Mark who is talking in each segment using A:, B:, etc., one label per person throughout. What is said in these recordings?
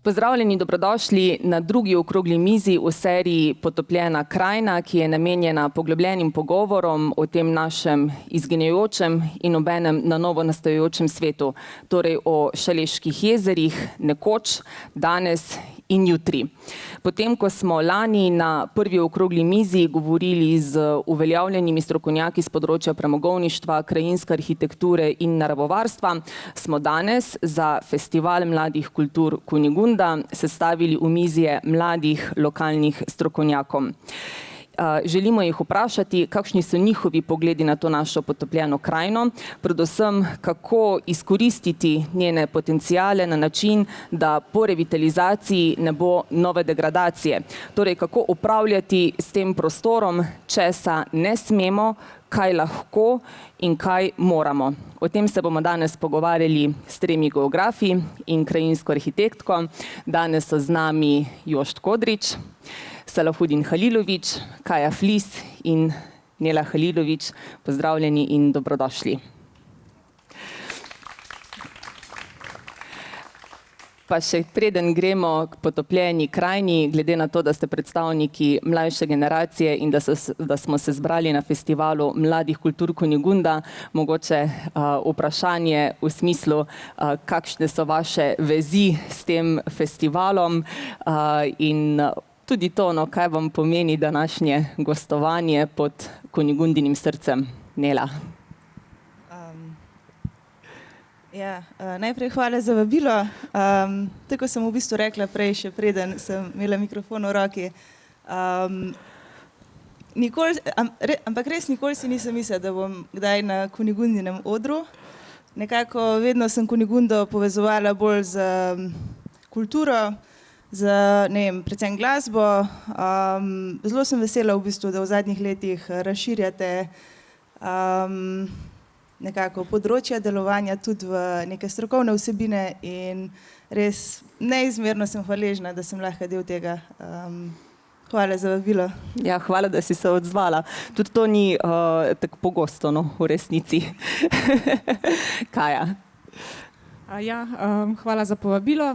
A: Pozdravljeni, dobrodošli na drugi okrogli mizi v seriji Potopljena krajina, ki je namenjena poglobljenim pogovorom o tem našem izginjajočem in obenem na novo nastajajočem svetu, torej o Šaleških jezerih, nekoč, danes in jutri. Potem, ko smo lani na prvi okrogli mizi govorili z uveljavljenimi strokovnjaki z področja premogovništva, krajinske arhitekture in naravovarstva, smo danes za Festival mladih kultur Kunigunda sestavili omizje mladih lokalnih strokovnjakov. Želimo jih vprašati, kakšni so njihovi pogledi na to našo potopljeno krajino, predvsem kako izkoristiti njene potencijale na način, da po revitalizaciji ne bo nove degradacije. Torej, kako upravljati s tem prostorom, česa ne smemo, kaj lahko in kaj moramo. O tem se bomo danes pogovarjali s tremi geografi in krajinsko arhitektko. Danes so z nami Jošt Kodrič, Salahudin Halilović, Kaja Flis in Nela Halilović. Pozdravljeni in dobrodošli. Pa še preden gremo k potopljeni krajini, glede na to, da ste predstavniki mlajše generacije in da smo se zbrali na festivalu mladih kultur Kunigunda, mogoče vprašanje v smislu, kakšne so vaše vezi s tem festivalom in tudi to, kaj vam pomeni današnje gostovanje pod Kunigundinim srcem. Nela.
B: Najprej hvala za vabilo. Tako sem v bistvu rekla prej, še preden sem imela mikrofon v roki. Ampak res nikoli si nisem mislila, da bom kdaj na Kunigundinem odru. Nekako vedno sem Kunigundo povezovala bolj z kulturo, z, predvsem glasbo. Zelo sem vesela v bistvu, da v zadnjih letih razširjate nekako področja delovanja tudi v neke strokovne vsebine in res neizmerno sem hvaležna, da sem lahko del tega. Hvala za vabilo.
A: Ja, hvala, da si se odzvala. Tudi to ni tako pogosto, v resnici. Kaja.
C: Hvala za povabilo.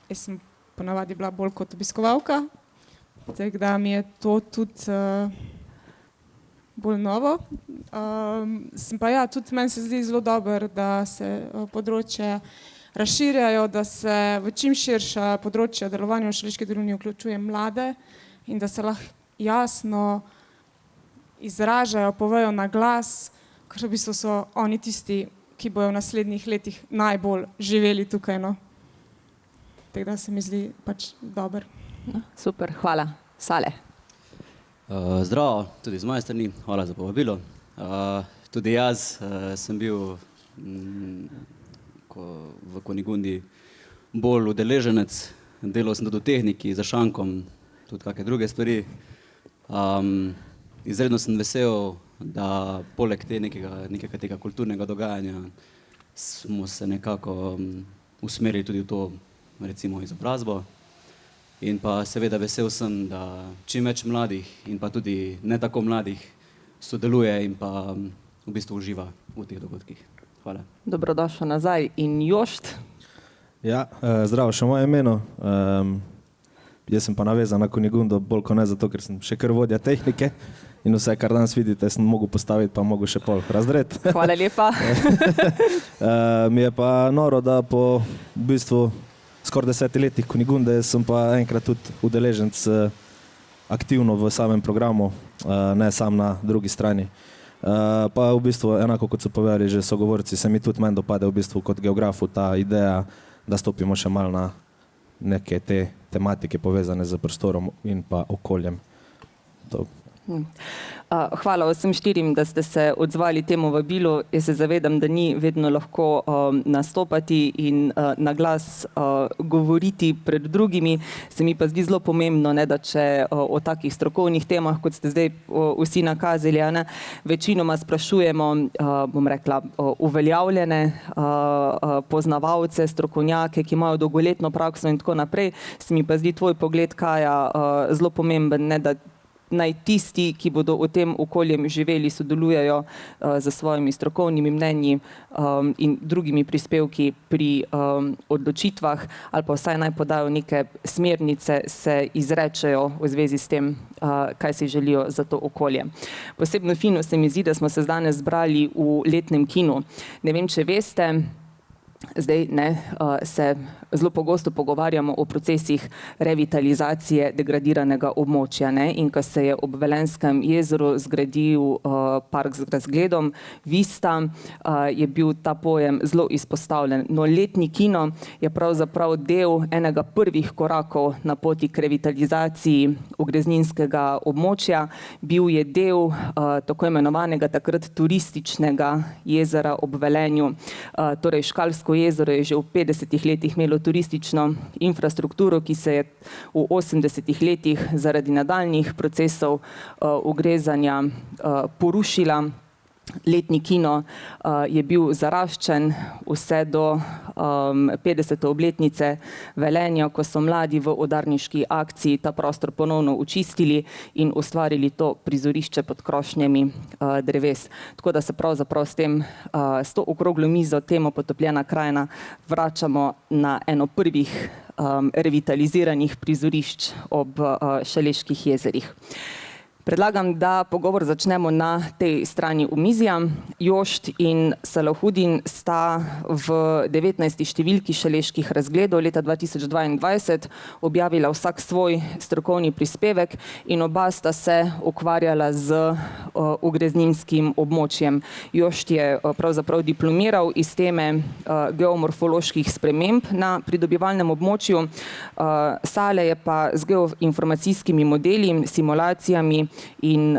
C: Jaz sem ponavadi bila bolj kot obiskovalka, tako da mi je to tudi bolj novo. Tudi meni se zdi zelo dobro, da se področje razširjajo, da se v čim širša področja delovanja v Šaleški dolini vključuje mlade in da se lahko jasno izražajo, povejo na glas, ker v bistvu so oni tisti, ki bojo v naslednjih letih najbolj živeli tukaj. Tako da se mi zdi dobro.
A: Super, hvala. Sale.
D: Zdravo, tudi z moje strani, hvala za povabilo. Tudi jaz sem bil v Kunigundi bolj udeleženec, delal sem tudi v tehniki, za šankom, tudi kakšne druge stvari. Izredno sem vesel, da poleg nekega tega kulturnega dogajanja smo se nekako usmerili tudi v to, recimo izobrazbo. In pa seveda vesel sem, da čim več mladih in pa tudi ne tako mladih sodeluje in pa v bistvu uživa v teh dogodkih. Hvala.
A: Dobrodošel nazaj. In Jošt?
E: Zdravo, še moje imeno. Jaz sem pa navezan na Kunigundo, bolj kot ne zato, ker sem še kar vodja tehnike in vse, kar danes vidite, sem mogel postaviti, pa mogel še pol razred.
A: Hvala lepa.
E: Mi je pa noro, da po v bistvu skoraj 10 letih Kunigunde sem pa enkrat tudi udeleženec aktivno v samem programu, ne sam na drugi strani. Pa v bistvu, enako kot so povedali že sogovorci, se mi tudi meni dopade v bistvu kot geografu ta ideja, da stopimo še malo na neke te tematike povezane z prostorom in pa okoljem.
A: Hvala vsem štirim, da ste se odzvali temu vabilu. Jaz se zavedam, da ni vedno lahko nastopati in na glas govoriti pred drugimi. Se mi pa zdi zelo pomembno, da če o takih strokovnih temah, kot ste zdaj vsi nakazali, večinoma sprašujemo, bom rekla, uveljavljene poznavalce, strokovnjake, ki imajo dolgoletno prakso in tako naprej. Se mi pa zdi tvoj pogled, Kaja, zelo pomemben, da naj tisti, ki bodo v tem okoljem živeli, sodelujejo za svojimi strokovnimi mnenji in drugimi prispevki pri odločitvah, ali pa vsaj naj podajo neke smernice, se izrečejo v zvezi s tem, kaj si želijo za to okolje. Posebno fino se mi zdi, da smo se danes zbrali v letnem kinu. Ne vem, če veste, zdaj se zelo pogosto pogovarjamo o procesih revitalizacije degradiranega območja. In ko se je ob Velenjskem jezeru zgradil park z razgledom Vista, je bil ta pojem zelo izpostavljen. No, letni kino je pravzaprav del enega prvih korakov na poti k revitalizaciji ogrezninskega območja. Bil je del tako imenovanega takrat turističnega jezera ob Velenju. Torej Škalsko jezero je že v 50 letih imelo turistično infrastrukturo, ki se je v 80 letih zaradi nadaljnjih procesov ugrezanja porušila. Letni kino je bil zaraščen vse do 50. obletnice Velenja, ko so mladi v udarniški akciji ta prostor ponovno očistili in ustvarili to prizorišče pod krošnjami dreves. Tako da se pravzaprav s to okroglo mizo temo Potopljena krajina vračamo na eno prvih revitaliziranih prizorišč ob Šaleških jezerih. Predlagam, da pogovor začnemo na tej strani omizja. Jošt in Salahudin sta v 19. številki Šaleških razgledov leta 2022 objavila vsak svoj strokovni prispevek in oba sta se ukvarjala z ugrezninskim območjem. Jošt je pravzaprav diplomiral iz teme geomorfoloških sprememb na pridobivalnem območju. Sale je pa z geoinformacijskimi modeli, simulacijami in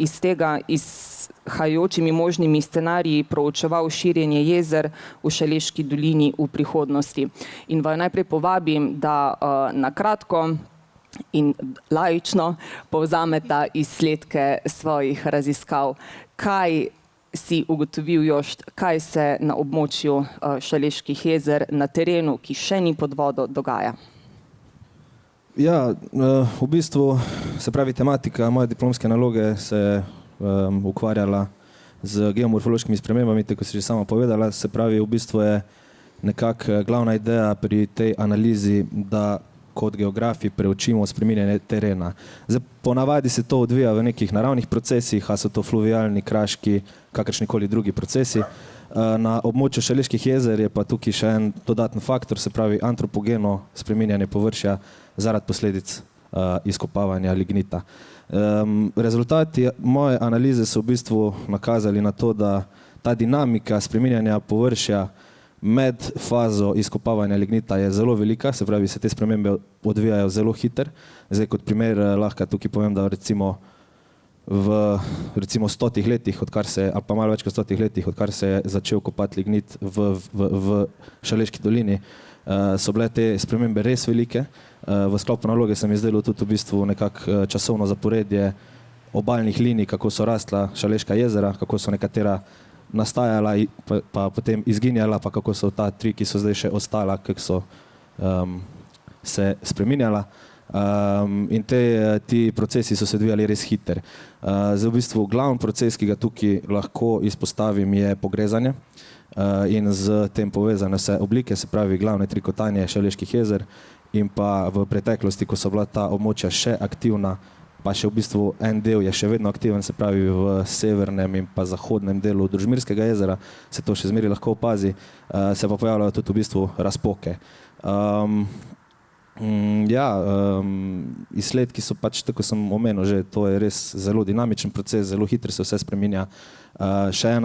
A: iz tega izhajajočimi možnimi scenariji proučeval širjenje jezer v Šaleški dolini v prihodnosti. In vaju najprej povabim, da na kratko in laično povzameta izsledke svojih raziskav. Kaj si ugotovil, Jošt, kaj se na območju Šaleških jezer na terenu, ki še ni pod vodo, dogaja?
E: Ja, v bistvu, se pravi, tematika moje diplomske naloge se je ukvarjala z geomorfološkimi spremembami, tako si že sama povedala. Se pravi, v bistvu je nekako glavna ideja pri tej analizi, da kot geografi preučimo spreminjanje terena. Zdaj, ponavadi se to odvija v nekih naravnih procesih, a so to fluvialni, kraški, kakršnikoli drugi procesi. Na območju Šaleških jezer je pa tukaj še en dodaten faktor, se pravi antropogeno spreminjanje površja zaradi posledic izkopavanja lignita. Rezultati moje analize so v bistvu nakazali na to, da ta dinamika spreminjanja površja med fazo izkopavanja lignita je zelo velika, se pravi, se te spremembe odvijajo zelo hiter. Zdaj, kot primer lahko tukaj povem, da v 100 letih, ali pa malo več kot 100 letih, odkar se je začel kopati lignit v Šaleški dolini, so bile te spremembe res velike. V sklopu naloge se mi zdelo tudi v bistvu nekako časovno zaporedje obalnih linij, kako so rastla Šaleška jezera, kako so nekatera nastajala pa potem izginjala, pa kako so ta tri, ki so zdaj še ostala, kako so se spreminjala. In ti procesi so se odvijali res hiter. Zdaj v bistvu glavni proces, ki ga tukaj lahko izpostavim, je pogrezanje in z tem povezane vse oblike, se pravi glavne trikotanje Šaleških jezer in pa v preteklosti, ko so bila ta območja še aktivna, pa še v bistvu en del je še vedno aktiven, se pravi v severnem in pa zahodnem delu Družmirskega jezera, se to še zmeraj lahko opazi, se pa pojavljajo tudi v bistvu razpoke. Izsledki so pač, tako sem omenil že, to je res zelo dinamičen proces, zelo hitro se vse spreminja. Še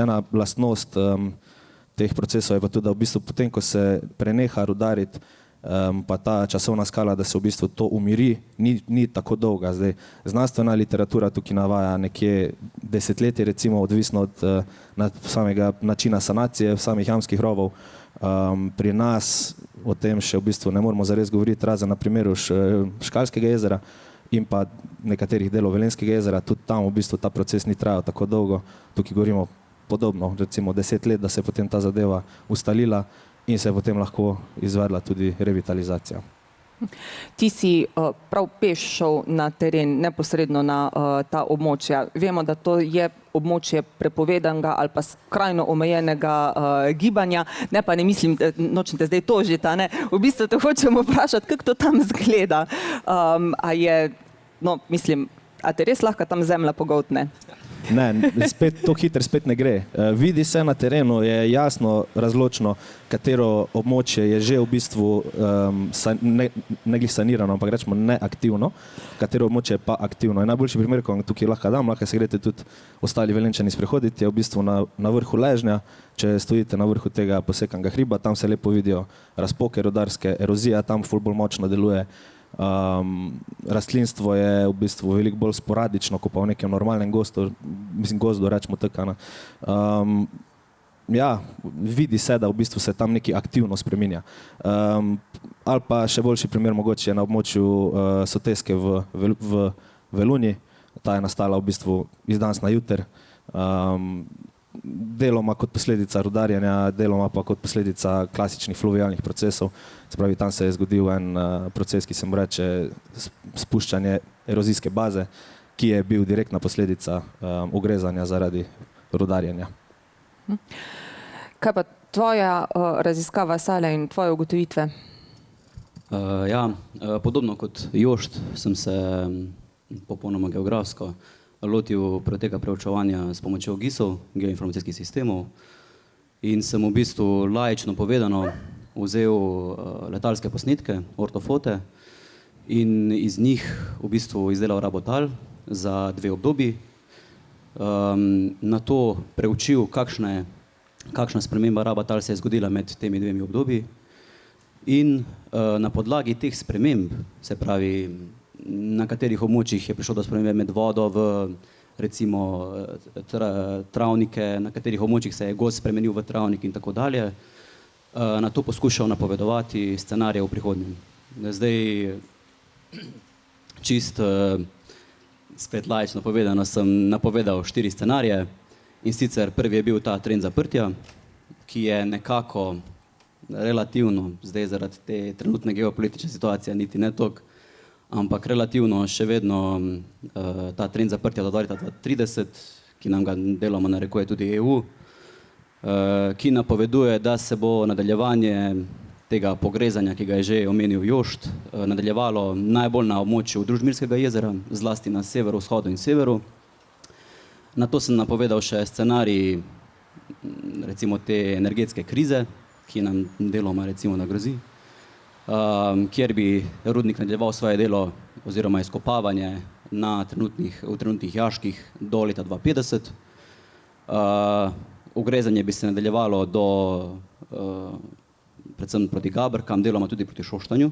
E: ena lastnost teh procesov je pa tudi, da v bistvu potem, ko se preneha rudariti, pa ta časovna skala, da se v bistvu to umiri, ni tako dolga. Zdaj, znanstvena literatura tukaj navaja nekje desetletje, recimo, odvisno od samega načina sanacije samih jamskih rovov. Pri nas o tem še v bistvu ne moramo zares govoriti, razen na primeru Škalskega jezera in pa nekaterih delov Velenjskega jezera, tudi tam v bistvu ta proces ni trajal tako dolgo. Tukaj govorimo podobno, recimo 10 let, da se je potem ta zadeva ustalila in se je potem lahko izvedla tudi revitalizacija.
A: Ti si prav peš šel na teren, neposredno na ta območja. Vemo, da to je območje prepovedanega ali pa skrajno omejenega gibanja. Ne, pa ne mislim, nočem te zdaj tožiti, ne. V bistvu te hočem vprašati, kako to tam zgleda. A je, no, mislim, a te res lahko tam zemlja pogoltne?
E: Ne, spet to hitro spet ne gre. Vidi se na terenu, je jasno razločno, katero območje je že v bistvu ne glih sanirano, ampak rečemo neaktivno, katero območje je pa aktivno. In najboljši primer, ko vam tukaj lahko dam, lahko se greste tudi ostali Velenjčani sprehoditi, je v bistvu na vrhu Ležnja. Če stojite na vrhu tega posekanega hriba, tam se lepo vidijo razpoke rudarske, erozija tam ful bolj močno deluje. Rastlinstvo je v bistvu veliko bolj sporadično, kot pa v nekem normalnem gozdu, rečemo tako. Ja, vidi se, da v bistvu se tam nekaj aktivno spreminja. Ali pa še boljši primer mogoče je na območju Soteske v Velunji. Ta je nastala v bistvu iz danes na jutri. Deloma kot posledica rudarjenja, deloma pa kot posledica klasičnih fluvialnih procesov. Se pravi, tam se je zgodil en proces, ki se mu reče spuščanje erozijske baze, ki je bil direktna posledica ugrezanja zaradi rudarjenja.
A: Kaj pa tvoja raziskava, Sale, in tvoje ugotovitve?
D: Ja, podobno kot Jošt sem se popolnoma geografsko lotil tega preučevanja s pomočjo GIS-ov, geoinformacijskih sistemov, in sem v bistvu laično povedano vzel letalske posnetke, ortofote, in iz njih v bistvu izdelal rabo tal za 2 obdobji. Nato preučil, kakšna sprememba raba tal se je zgodila med temi 2 obdobji, in na podlagi teh sprememb, se pravi, na katerih območjih je prišlo do spremembe med vodo v recimo travnike, na katerih območjih se je gozd spremenil v travnik in tako dalje, na to poskušal napovedovati scenarije v prihodnjem. Zdaj, čist spet laično povedano, sem napovedal 4 scenarije, in sicer prvi je bil ta trend zaprtja, ki je nekako relativno, zdaj zaradi te trenutne geopolitične situacije niti ne toliko, ampak relativno še vedno ta trend zaprtja do 2030, ki nam ga deloma narekuje tudi EU, ki napoveduje, da se bo nadaljevanje tega pogrezanja, ki ga je že omenil Jošt, nadaljevalo najbolj na območju Družmirskega jezera, zlasti na severu, vzhodu in severu. Nato sem napovedal še scenarij recimo te energetske krize, ki nam deloma recimo nagrozi, kjer bi rudnik nadaljeval svoje delo oziroma izkopavanje v trenutnih jaških do leta 2050. Ugrezanje bi se nadaljevalo predvsem proti Gabrkam, deloma tudi proti Šoštanju.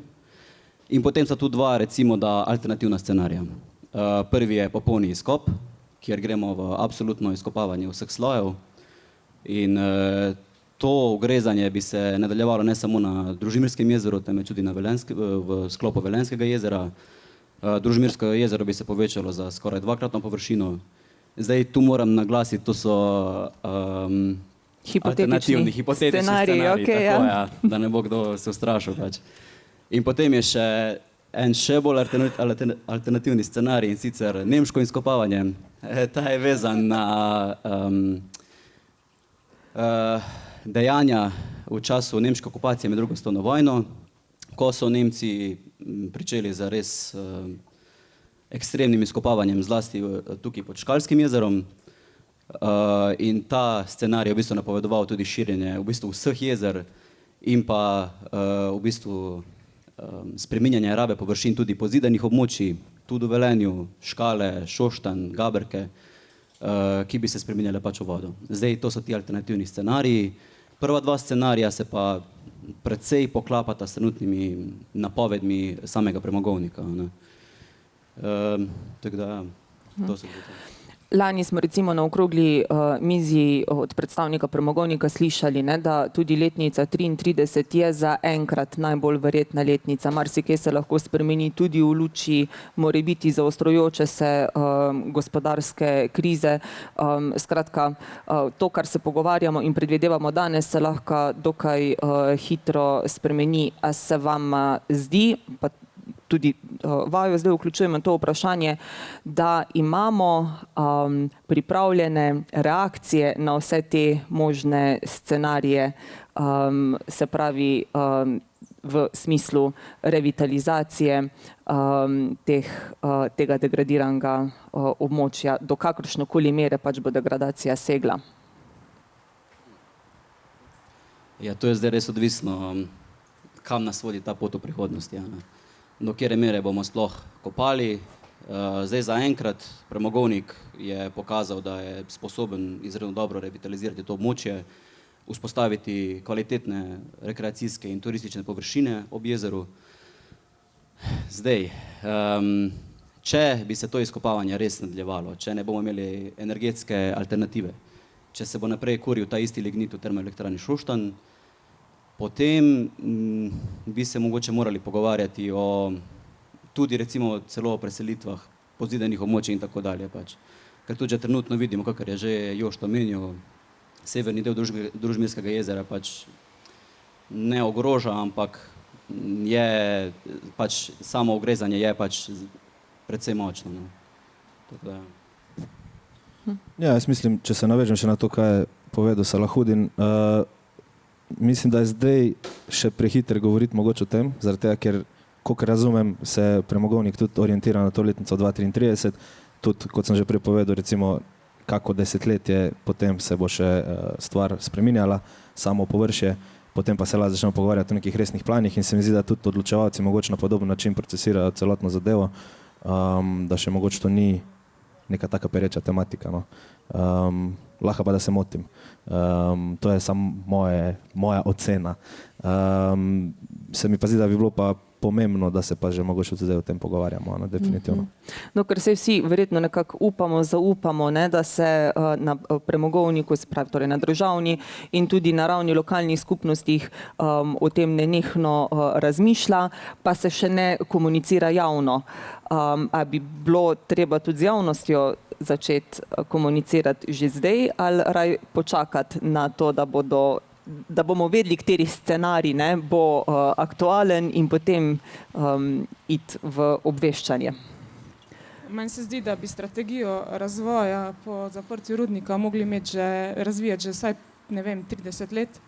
D: In potem sta tu 2 recimo da alternativna scenarija. Prvi je popolni izkop, kjer gremo v absolutno izkopavanje vseh slojev, in to ugrezanje bi se nadaljevalo ne samo na Družmirskem jezeru, temveč tudi v sklopu Velenjskega jezera. Družmirsko jezero bi se povečalo za skoraj 2-kratno površino. Zdaj tu moram naglasiti, to so alternativni, hipotetični scenariji,
A: okay,
D: tako, ja, da ne bo kdo se ustrašil pač. In potem je še en še bolj alternativni scenarij, in sicer nemško izkopavanje. Ta je vezan na dejanja v času nemške okupacije med 2. svetovno vojno, ko so Nemci pričeli za res ekstremnim izkopavanjem, zlasti tukaj pod Škalskim jezerom, in ta scenarij je v bistvu napovedoval tudi širjenje v bistvu vseh jezer in pa v bistvu spreminjanje rabe površin tudi pozidanih območij, tudi v Velenju, Škale, Šoštanj, Gabrke, ki bi se spreminjale pač v vodo. Zdaj, to so ti alternativni scenariji. Prva 2 scenarija se pa precej poklapata s trenutnimi napovedmi samega premogovnika. Tako da, to se
A: Lani smo recimo na okrogli mizi od predstavnika premogovnika slišali, ne, da tudi letnica 33 je za enkrat najbolj verjetna letnica. Marsikaj se lahko spremeni tudi v luči morebiti zaostrojoče se gospodarske krize. Skratka, to, kar se pogovarjamo in predvidevamo danes, se lahko dokaj hitro spremeni. A se vam zdi, pa tudi vaju zdaj vključujemo to vprašanje, da imamo pripravljene reakcije na vse te možne scenarije, se pravi v smislu revitalizacije tega degradiranega območja, do kakršnokoli mere pač bo degradacija segla?
D: Ja, to je zdaj res odvisno, kam nas vodi ta pot v prihodnosti. Ja, do kjere mere bomo sploh kopali. Zdaj zaenkrat premogovnik je pokazal, da je sposoben izredno dobro revitalizirati to območje, vzpostaviti kvalitetne rekreacijske in turistične površine ob jezeru. Zdaj, če bi se to izkopavanje res nadaljevalo, če ne bomo imeli energetske alternative, če se bo naprej kuril ta isti lignit v termoelektrarni Šoštanj, potem bi se mogoče morali pogovarjati o tudi recimo celo o preselitvah pozidanih območij in tako dalje. Pač. Ker tudi že trenutno vidimo, kakor je že Jošt omenil, severni del Družmirskega jezera pač ne ogroža, ampak je pač samo ogrezanje je pač precej močno. No. Tako da.
E: Ja, jaz mislim, če se navežem še na to, kaj je povedal Salahudin, mislim, da je zdaj še prehiter govoriti mogoče o tem, zaradi tega, ker, kolikor razumem, se premogovnik tudi orientira na to letnico 2033, tudi, kot sem že prej povedal, recimo, kako desetletje potem se bo še stvar spreminjala, samo površje, potem pa se lahko začnemo pogovarjati o nekih resnih planih in se mi zdi, da tudi odločevalci mogoče na podoben način procesirajo celotno zadevo, da še mogoče to ni neka taka pereča tematika. No. Lahko pa, da se motim. To je samo moja ocena. Se mi pa zdi, da bi bilo pa pomembno, da se pa že mogoče zdaj o tem pogovarjamo, no, definitivno.
A: No, ker se vsi verjetno nekako upamo, zaupamo, ne, da se na premogovniku, se pravi torej na državni in tudi na ravni lokalnih skupnostih o tem nenehno razmišlja, pa se še ne komunicira javno. A bi bilo treba tudi z javnostjo začeti komunicirati že zdaj ali raj počakati na to, da bomo vedeli, kateri scenarij ne, bo aktualen in potem iti v obveščanje?
C: Meni se zdi, da bi strategijo razvoja po zaprtju rudnika mogli razvijati že vsaj, ne vem, 30 let.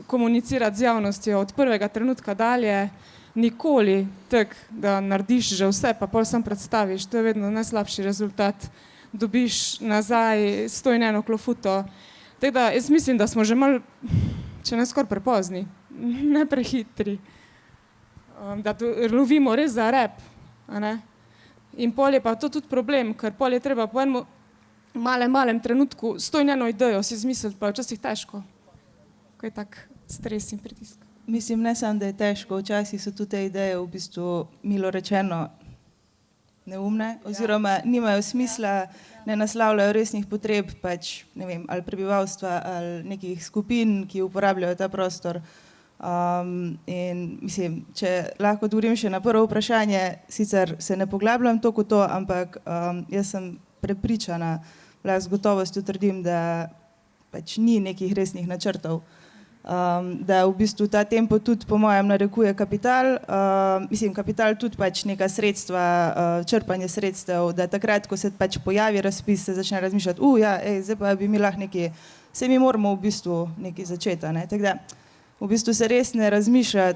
C: Komunicirati z javnostjo od prvega trenutka dalje, nikoli tak, da narediš že vse, pa pol sam predstaviš, to je vedno najslabši rezultat. Dobiš nazaj 101 klofuto. Tako da jaz mislim, da smo že malo, če ne skoraj prepozni, ne prehitri, da lovimo res za rep. A ne? In pol je pa to tudi problem, ker pol je treba po enem malem trenutku 101 idejo si izmisliti, pa je včasih težko. Ko je tak stres in pritisk.
B: Mislim, ne samo, da je težko, včasih so tudi te ideje v bistvu, milo rečeno, neumne, oziroma nimajo smisla, ne naslavljajo resnih potreb, pač, ne vem, ali prebivalstva, ali nekih skupin, ki uporabljajo ta prostor. In mislim, če lahko odgovorim še na prvo vprašanje, sicer se ne poglabljam toliko v to, ampak jaz sem prepričana, z gotovostjo trdim, da pač ni nekih resnih načrtov. Da v bistvu ta tempo tudi po mojem narekuje kapital, mislim kapital tudi pač neka sredstva, črpanje sredstev, da takrat, ko se pač pojavi razpis, se začne razmišljati, zdaj pa bi mi lahko nekaj, se mi moramo v bistvu nekaj začeti, ne, tako da v bistvu se res ne razmišlja,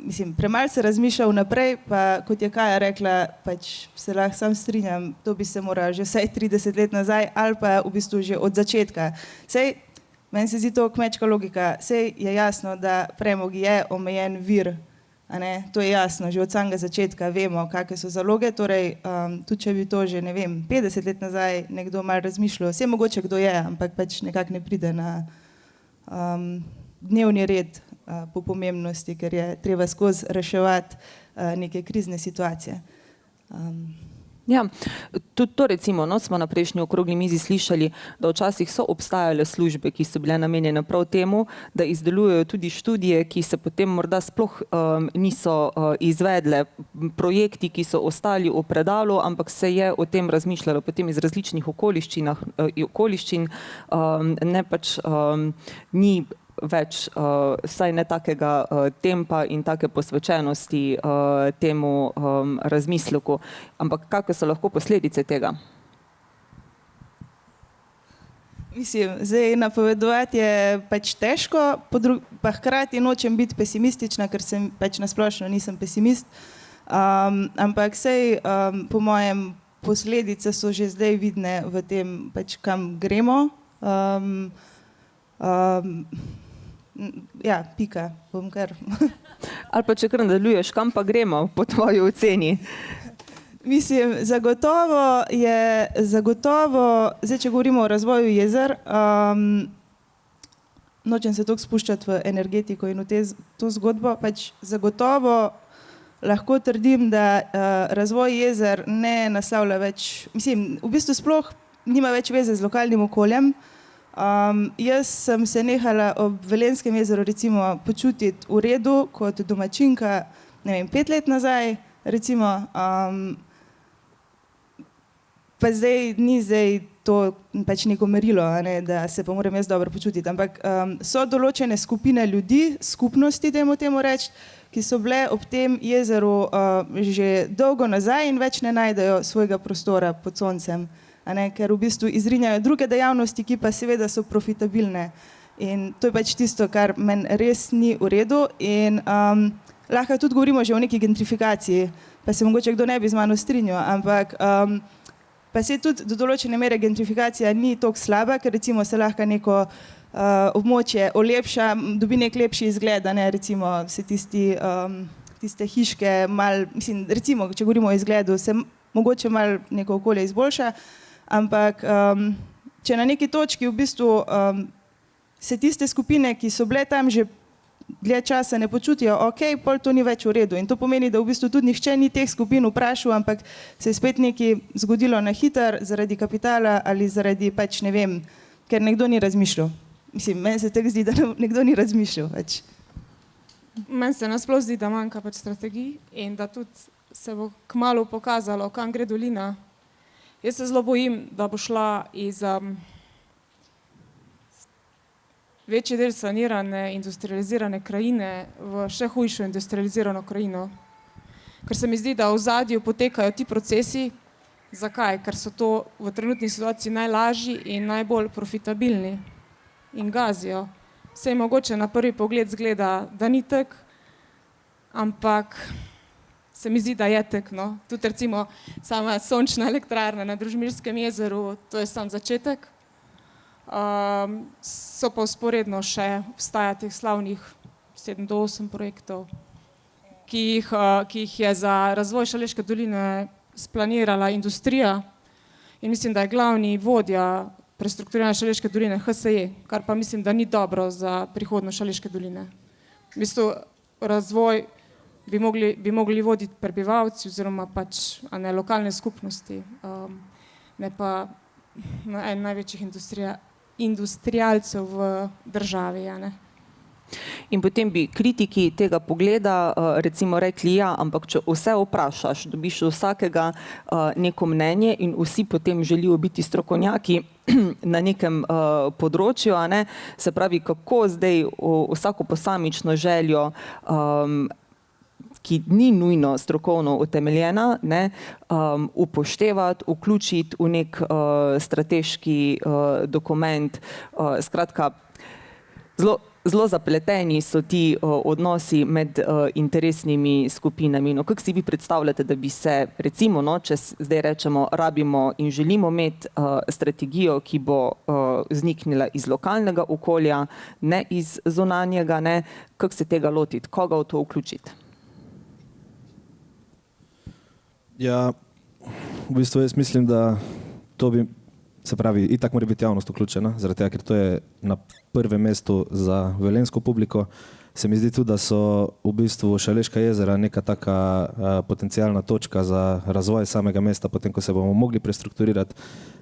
B: mislim, premalo se razmišlja vnaprej, pa kot je Kaja rekla, pač se lahko sam strinjam, to bi se moralo že vsaj 30 let nazaj ali pa v bistvu že od začetka. Sej, meni se zdi to kmečka logika, sej je jasno, da premog je omejen vir, a ne, to je jasno, že od samega začetka vemo, kakve so zaloge, torej tudi če bi to že, ne vem, 50 let nazaj nekdo malo razmišljal, vse mogoče kdo je, ampak pač nekako ne pride na dnevni red po pomembnosti, ker je treba skozi reševati neke krizne situacije.
A: Ja, tudi to recimo, no, smo na prejšnji okrogli mizi slišali, da včasih so obstajale službe, ki so bile namenjene prav temu, da izdelujejo tudi študije, ki se potem morda sploh niso izvedle, projekti, ki so ostali v predalu, ampak se je o tem razmišljalo potem iz različnih okoliščin, ne pač ni več, saj ne takega tempa in take posvečenosti temu razmisleku. Ampak kakve so lahko posledice tega?
B: Mislim, zdaj napovedovati je pač težko, pa hkrati nočem biti pesimistična, ker sem pač nasplošno nisem pesimist, ampak sej po mojem posledice so že zdaj vidne v tem, pač kam gremo. Ja, pika, bom kar.
A: Ali pa če kar nadaljuješ, kam pa gremo po tvoji oceni?
B: Mislim, zagotovo, zdaj če govorimo o razvoju jezer, nočem se toliko spuščati v energetiko in v to zgodbo, pač zagotovo lahko trdim, da razvoj jezer ne naslavlja več, mislim, v bistvu sploh nima več veze z lokalnim okoljem. Jaz sem se nehala ob Velenjskem jezeru recimo počutiti v redu kot domačinka, ne vem, 5 let nazaj recimo, pa zdaj ni to pač neko merilo, ne, da se pa moram jaz dobro počutiti, ampak so določene skupine ljudi, skupnosti, dajmo temu reči, ki so bile ob tem jezeru že dolgo nazaj in več ne najdejo svojega prostora pod soncem. Ker v bistvu izrinjajo druge dejavnosti, ki pa seveda so profitabilne. In to je pač tisto, kar meni res ni v redu. In lahko tudi govorimo že o neki gentrifikaciji, pa se mogoče kdo ne bi z mano strinjal, ampak pa se tudi do določene mere gentrifikacija ni toliko slaba, ker recimo se lahko neko območje olepša, dobi nek lepši izgled, ne, recimo se tiste hiške mal, mislim, recimo, če govorimo o izgledu, se mogoče mal neko okolje izboljša. Ampak če na neki točki v bistvu se tiste skupine, ki so bile tam že dlje časa, ne počutijo, ok, pol to ni več v redu. In to pomeni, da v bistvu tudi nihče ni teh skupin vprašal, ampak se je spet nekaj zgodilo na hitro zaradi kapitala ali zaradi pač ne vem, ker nekdo ni razmišljal. Mislim, meni se tako zdi, da nekdo ni razmišljal več.
C: Meni se nasploh zdi, da manjka pač strategij in da tudi se bo kmalu pokazalo, kam gre dolina. Jaz se zelo bojim, da bo šla iz večji del sanirane, industrializirane krajine v še hujšo industrializirano krajino. Ker se mi zdi, da v ozadju potekajo ti procesi. Zakaj? Ker so to v trenutni situaciji najlažji in najbolj profitabilni in gazijo. Saj mogoče na prvi pogled zgleda, da ni tako, ampak se mi zdi, da je tako, no. Tudi recimo sama sončna elektrarna na Družmirskem jezeru, to je sam začetek. So pa vzporedno še obstaja teh slavnih 7 do 8 projektov, ki jih je za razvoj Šaleške doline splanirala industrija in mislim, da je glavni vodja prestrukturiranja Šaleške doline HSE, kar pa mislim, da ni dobro za prihodnost Šaleške doline. V bistvu razvoj bi mogli voditi prebivalci oziroma pač lokalne skupnosti, ne pa en največjih industrialcev v državi. Ne.
A: In potem bi kritiki tega pogleda recimo rekli, ja, ampak če vse vprašaš, dobiš vsakega neko mnenje in vsi potem želijo biti strokovnjaki na nekem področju, ne? Se pravi, kako zdaj vsako posamično željo, ki ni nujno strokovno utemeljena, ne, upoštevati, vključiti v nek strateški dokument. Skratka, zelo zapleteni so ti odnosi med interesnimi skupinami. No, kako si vi predstavljate, da bi se recimo, no, če zdaj rečemo, rabimo in želimo imeti strategijo, ki bo vzniknila iz lokalnega okolja, ne iz zunanjega, ne, kako se tega lotiti, koga v to vključiti?
E: Ja, v bistvu jaz mislim, da to bi, se pravi, itak mora biti javnost vključena, zaradi tega, ker to je na prvem mestu za velenjsko publiko se mi zdi tudi, da so v bistvu Šaleška jezera neka taka potencijalna točka za razvoj samega mesta, potem ko se bomo mogli prestrukturirati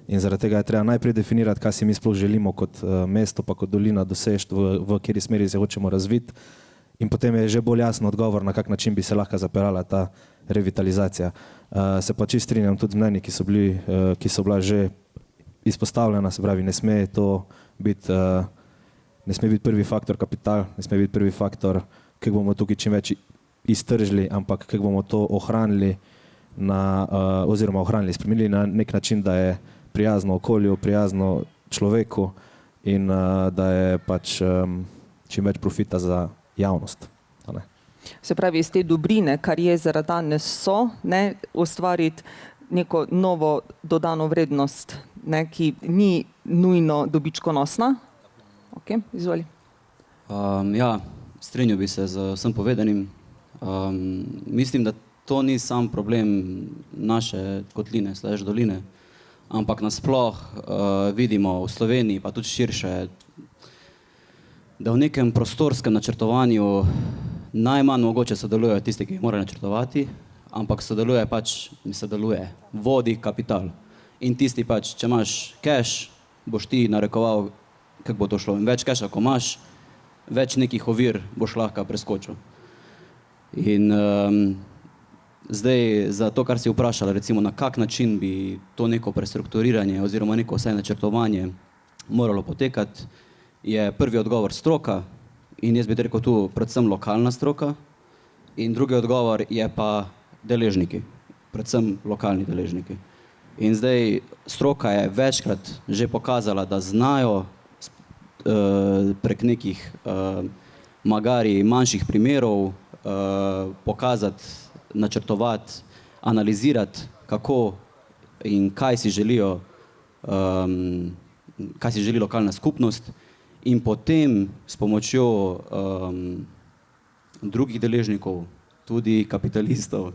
E: in zaradi tega je treba najprej definirati, kaj si mi sploh želimo kot mesto pa kot dolina doseči, v kateri smeri se hočemo razviti in potem je že bolj jasen odgovor, na kak način bi se lahko zapeljala ta revitalizacija. Se pa čisto strinjam tudi z mnenji, ki so bila že izpostavljena, se pravi, ne sme biti prvi faktor kapital, ne sme biti prvi faktor, kako bomo tukaj čim več iztržili, ampak kako bomo to ohranili oziroma spremenili na nek način, da je prijazno okolju, prijazno človeku in da je pač čim več profita za javnost.
A: Se pravi, iz te dobrine, kar jezera danes so, ne, ustvariti neko novo dodano vrednost, ne, ki ni nujno dobičkonosna. Ok, izvoli.
D: Ja, strinjal bi se z vsem povedanim. Mislim, da to ni sam problem naše kotline, doline, ampak nasploh vidimo v Sloveniji, pa tudi širše, da v nekem prostorskem načrtovanju najmanj mogoče sodelujejo tisti, ki jih morajo načrtovati, ampak sodeluje, vodi kapital. In tisti pač, če imaš cash, boš ti narekoval, kako bo to šlo. In več casha, ko imaš, več nekih ovir boš lahko preskočil. In zdaj za to, kar si vprašala, recimo na kak način bi to neko prestrukturiranje oziroma neko vsaj načrtovanje moralo potekati, je prvi odgovor stroka in jaz bi rekel tu predvsem lokalna stroka in drugi odgovor je pa deležniki, predvsem lokalni deležniki. In zdaj stroka je večkrat že pokazala, da znajo prek nekih magari manjših primerov pokazati, načrtovati, analizirati, kako in kaj si želi lokalna skupnost in potem s pomočjo drugih deležnikov, tudi kapitalistov,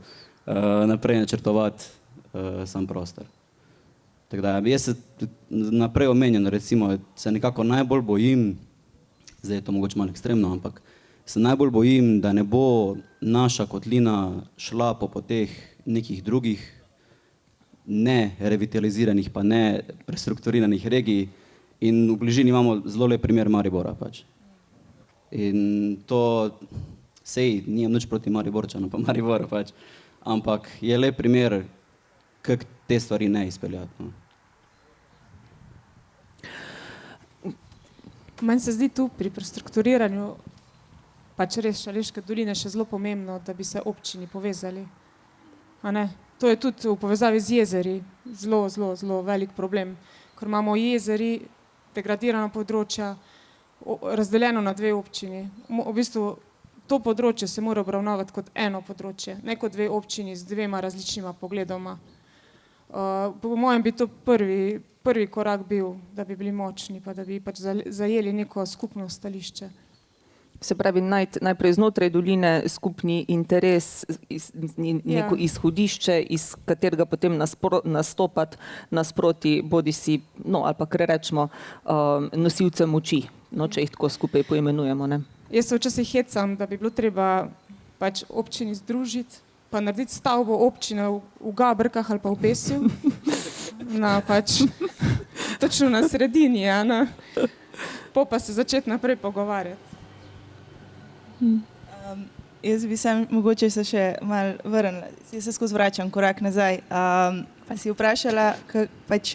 D: naprej načrtovati sam prostor. Tako da jaz se naprej omenjeno, recimo, se nekako najbolj bojim, zdaj je to mogoče malo ekstremno, ampak se najbolj bojim, da ne bo naša kotlina šla po poteh nekih drugih ne revitaliziranih pa ne prestrukturiranih regij in v bližini imamo zelo lep primer Maribora pač. In to, sej, nijem nič proti Mariborčanu pa Mariboru pač, ampak je lep primer, kako te stvari ne izpeljati. No.
C: Meni se zdi tu pri prestrukturiranju pač res Šaleške doline še zelo pomembno, da bi se občini povezali. A ne? To je tudi v povezavi z jezeri zelo velik problem, ker imamo jezeri, degradirana področja, razdeljeno na dve občini. V bistvu to področje se mora obravnavati kot eno področje, ne kot dve občini z dvema različnima pogledoma. Po mojem bi to prvi korak bil, da bi bili močni, pa da bi pač zajeli neko skupno stališče.
A: Se pravi, najprej znotraj doline skupni interes, neko izhodišče, iz katerega potem nastopati nasproti bodisi, no, ali pa kar rečemo, nosilcem moči, no, če jih tako skupaj poimenujemo, ne.
C: Jaz se včasih hecam, da bi bilo treba pač občini združiti, pa narediti stavbo občine v Gabrkah ali pa v Pesju, pač točno na sredini, pa se začeti naprej pogovarjati.
B: Jaz bi mogoče se še malo vrnila, jaz se skozi vračam korak nazaj, pa si vprašala,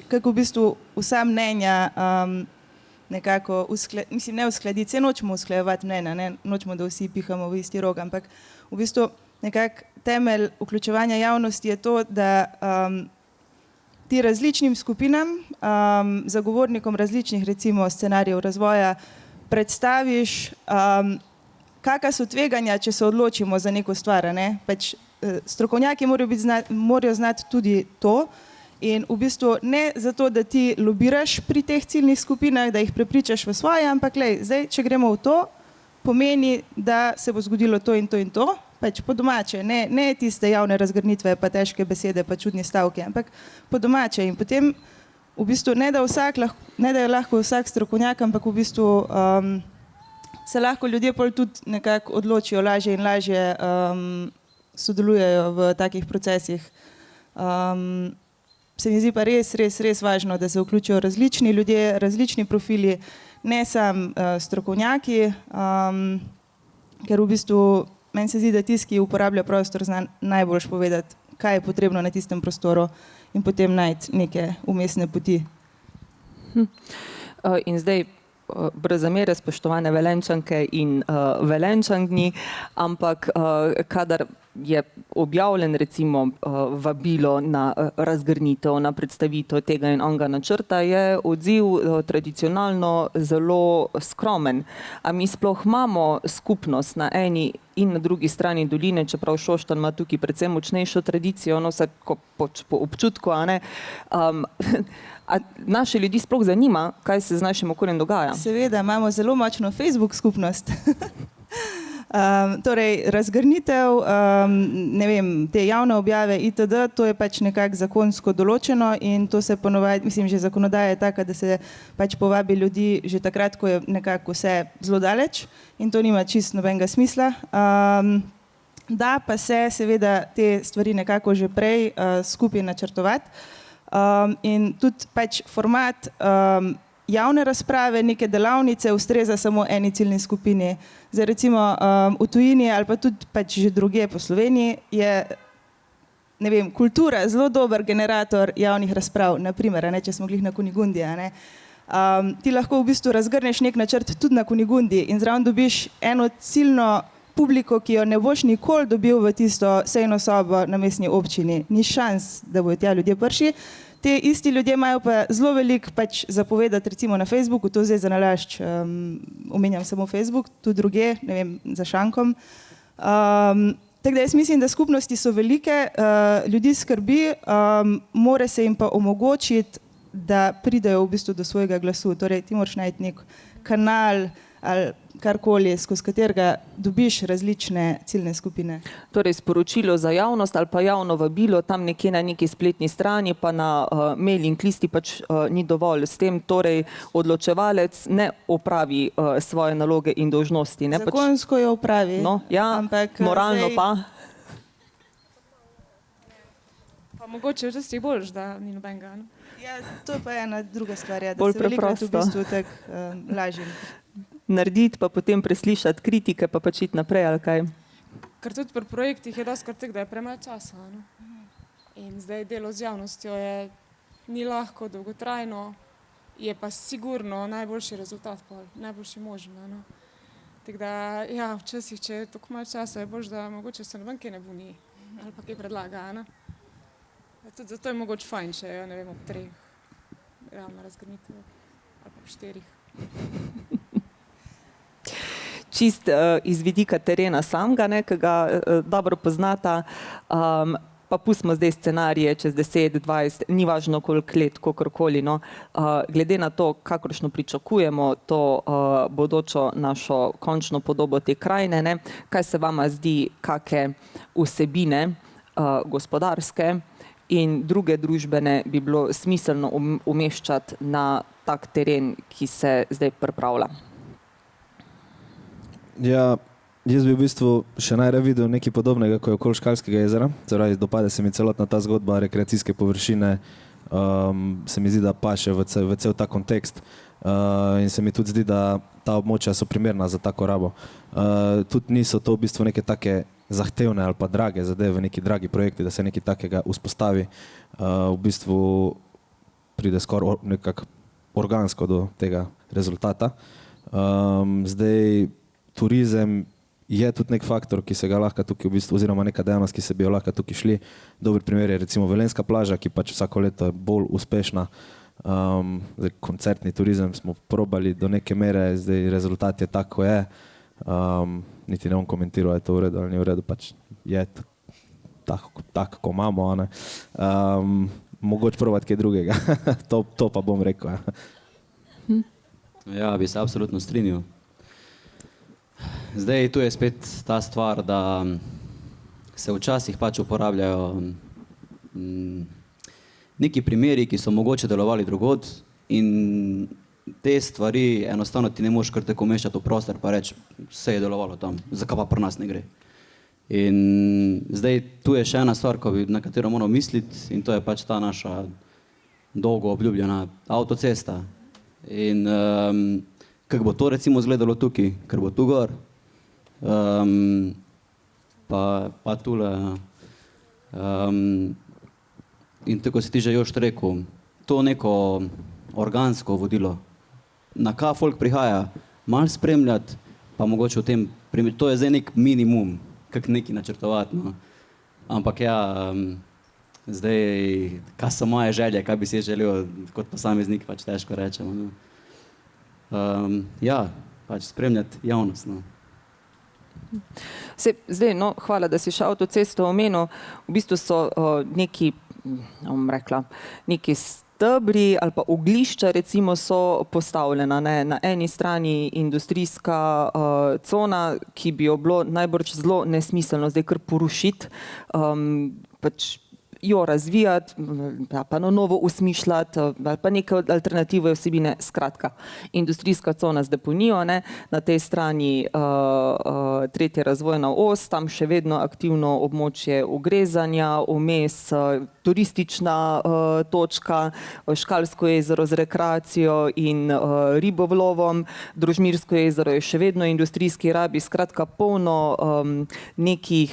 B: kako v bistvu vsa mnenja nekako ne uskladiti, se nočemo usklajevati mnenja, ne nočemo, da vsi pihamo v isti rog, ampak v bistvu nekako temelj vključevanja javnosti je to, da ti različnim skupinam, zagovornikom različnih recimo scenarijev razvoja predstaviš, kakšna so tveganja, če se odločimo za neko stvar, ne? Pač strokovnjaki morajo znati tudi to in v bistvu ne zato, da ti lobiraš pri teh ciljnih skupinah, da jih prepričaš v svoje, ampak zdaj, če gremo v to, pomeni, da se bo zgodilo to in to in to, pač po domače, ne tiste javne razgrnitve, pa težke besede, pa čudni stavki, ampak po domače in potem v bistvu ne da je lahko vsak strokovnjak, ampak v bistvu se lahko ljudje pol tudi nekako odločijo lažje in lažje sodelujejo v takih procesih. Se mi zdi pa res važno, da se vključijo različni ljudje, različni profili, ne samo strokovnjaki, ker v bistvu meni se zdi, da tisti, ki uporablja prostor, zna najboljš povedati, kaj je potrebno na tistem prostoru in potem najti neke umestne poti.
A: In zdaj, brez zamere, spoštovane Velenjčanke in Velenjčani, ampak kadar je objavljen recimo vabilo na razgrnitev, na predstavitev tega in onega načrta, je odziv tradicionalno zelo skromen. A mi sploh imamo skupnost na eni in na drugi strani doline, čeprav Šoštanj ima tukaj predvsem močnejšo tradicijo, no vse po občutku, a ne. A naše ljudi sploh zanima, kaj se z našim okoljem dogaja?
B: Seveda, imamo zelo močno Facebook skupnost. Torej, razgrnitev, ne vem, te javne objave itd., to je pač nekako zakonsko določeno in to se ponovadi, mislim, že zakonodaja je taka, da se pač povabi ljudi že takrat, ko je nekako vse zelo daleč in to nima čisto nobenega smisla. Da pa se seveda te stvari nekako že prej skupaj načrtovati in tudi pač format javne razprave, neke delavnice ustreza samo eni ciljni skupini. Zdaj recimo v tujini ali pa tudi pač že drugje po Sloveniji je, ne vem, kultura zelo dober generator javnih razprav, naprimer, če smo glih na Kunigundi, ti lahko v bistvu razgrneš nek načrt tudi na Kunigundi in zraven dobiš eno ciljno publiko, ki jo ne boš nikoli dobil v tisto sejno sobo na mestni občini. Ni šans, da bodo tja ljudje prišli. Te isti ljudje imajo pa zelo veliko pač zapovedati recimo na Facebooku, to zdaj za nalašč omenjam samo Facebook, tudi druge, ne vem, za šankom. Tako da jaz mislim, da skupnosti so velike, ljudi skrbi, mora se jim pa omogočiti, da pridejo v bistvu do svojega glasu. Torej ti moraš najti nek kanal ali karkoli, skozi katerega dobiš različne ciljne skupine.
A: Torej sporočilo za javnost ali pa javno vabilo tam nekje na neki spletni strani, pa na mailing listi pač ni dovolj. S tem torej odločevalec ne opravi svoje naloge in dolžnosti. Ne?
B: Zakonsko jo opravi.
A: No, ja,
B: ampak
A: moralno
B: zdaj...
A: pa.
C: Pa mogoče včasih boljš, da ni nobenega. Ne?
B: Ja, to pa je ena druga stvar, da
A: Bolj
B: se velikrat v
A: preprosto.
B: bistvu tako lažje.
A: Narediti, pa potem preslišati kritike, pa pač iti naprej, ali kaj?
C: Ker tudi pri projektih je doskrat tako, da je premalo časa. Ne? In zdaj delo z javnostjo je ni lahko, dolgotrajno, je pa sigurno najboljši rezultat, najboljši možen. Ne? Tako da, ja, včasih, če je tako malo časa, je boljš, da mogoče se noben kaj ne buni ali pa kaj predlaga. Ne? Tudi zato je mogoče fajn, če je, ne vem, ob 3 realna razgrnitev ali pa ob 4.
A: Čist iz vidika terena samega, ki ga dobro poznata, pa pustimo zdaj scenarije čez 10, 20, ni važno koliko let, kakorkoli. No. Glede na to, kakršno pričakujemo to bodočo našo končno podobo te krajine, ne, kaj se vama zdi, kakšne vsebine gospodarske in druge družbene bi bilo smiselno umeščati na tak teren, ki se zdaj pripravlja?
E: Ja, jaz bi v bistvu še najraje videl nekaj podobnega, kot je okoli Škalskega jezera. Torej, dopade se mi celotna ta zgodba rekreacijske površine, se mi zdi, da paše v cel ta kontekst. In se mi tudi zdi, da ta območja so primerna za tako rabo. Tudi niso to v bistvu neke take zahtevne ali pa drage zadeve, neki dragi projekti, da se nekaj takega vzpostavi. V bistvu pride skoraj nekako organsko do tega rezultata. Zdaj, turizem je tudi nek faktor, ki se ga lahko tukaj v bistvu, oziroma neka dejavnost, ki se bi jo lahko tukaj šli. Dober primer je recimo Velenjska plaža, ki pač vsako leto je bolj uspešna. Zdaj, koncertni turizem smo probali do neke mere, zdaj rezultat je tako, je. Niti ne bom komentiral, je to v redu ali ni v redu, pač je tako, ko imamo. Mogoče probati kaj drugega, to pa bom rekel.
D: Ja, bi se absolutno strinjal. Zdaj, tu je spet ta stvar, da se včasih pač uporabljajo neki primeri, ki so mogoče delovali drugod in te stvari enostavno ti ne moreš kar tako mešati v prostor pa reči, vse je delovalo tam, zakaj pa pri nas ne gre. In zdaj tu je še ena stvar, na katero moramo misliti in to je pač ta naša dolgo obljubljena avtocesta. In kako bo to recimo izgledalo tukaj, ker bo tu gor, pa tule. In tako si ti že Jošt rekel, to neko organsko vodilo, na kaj folk prihaja, malo spremljati, pa mogoče v tem primeru, to je zdaj nek minimum, kako neki načrtovati, no. Ampak ja, zdaj, kaj so moje želje, kaj bi si želel kot posameznik, pač težko rečemo, no. Ja, pač spremljati javnost, no.
A: Zdaj, no, hvala, da si še avtocesto omenil. V bistvu so neki, bom rekla, neki stebri ali pa oglišča recimo so postavljena, ne, na eni strani industrijska cona, ki bi jo bilo najbrž zelo nesmiselno zdaj kar porušiti, pač jo razvijati, pa na novo usmišljati, ali pa neke alternative vsebine, skratka. Industrijska cona z deponijo, ne, na tej strani tretja razvojna os, tam še vedno aktivno območje ugrezanja, vmes turistična točka, Škalsko jezero z rekreacijo in ribolovom, Družmirsko jezero je še vedno industrijski rabi, skratka polno nekih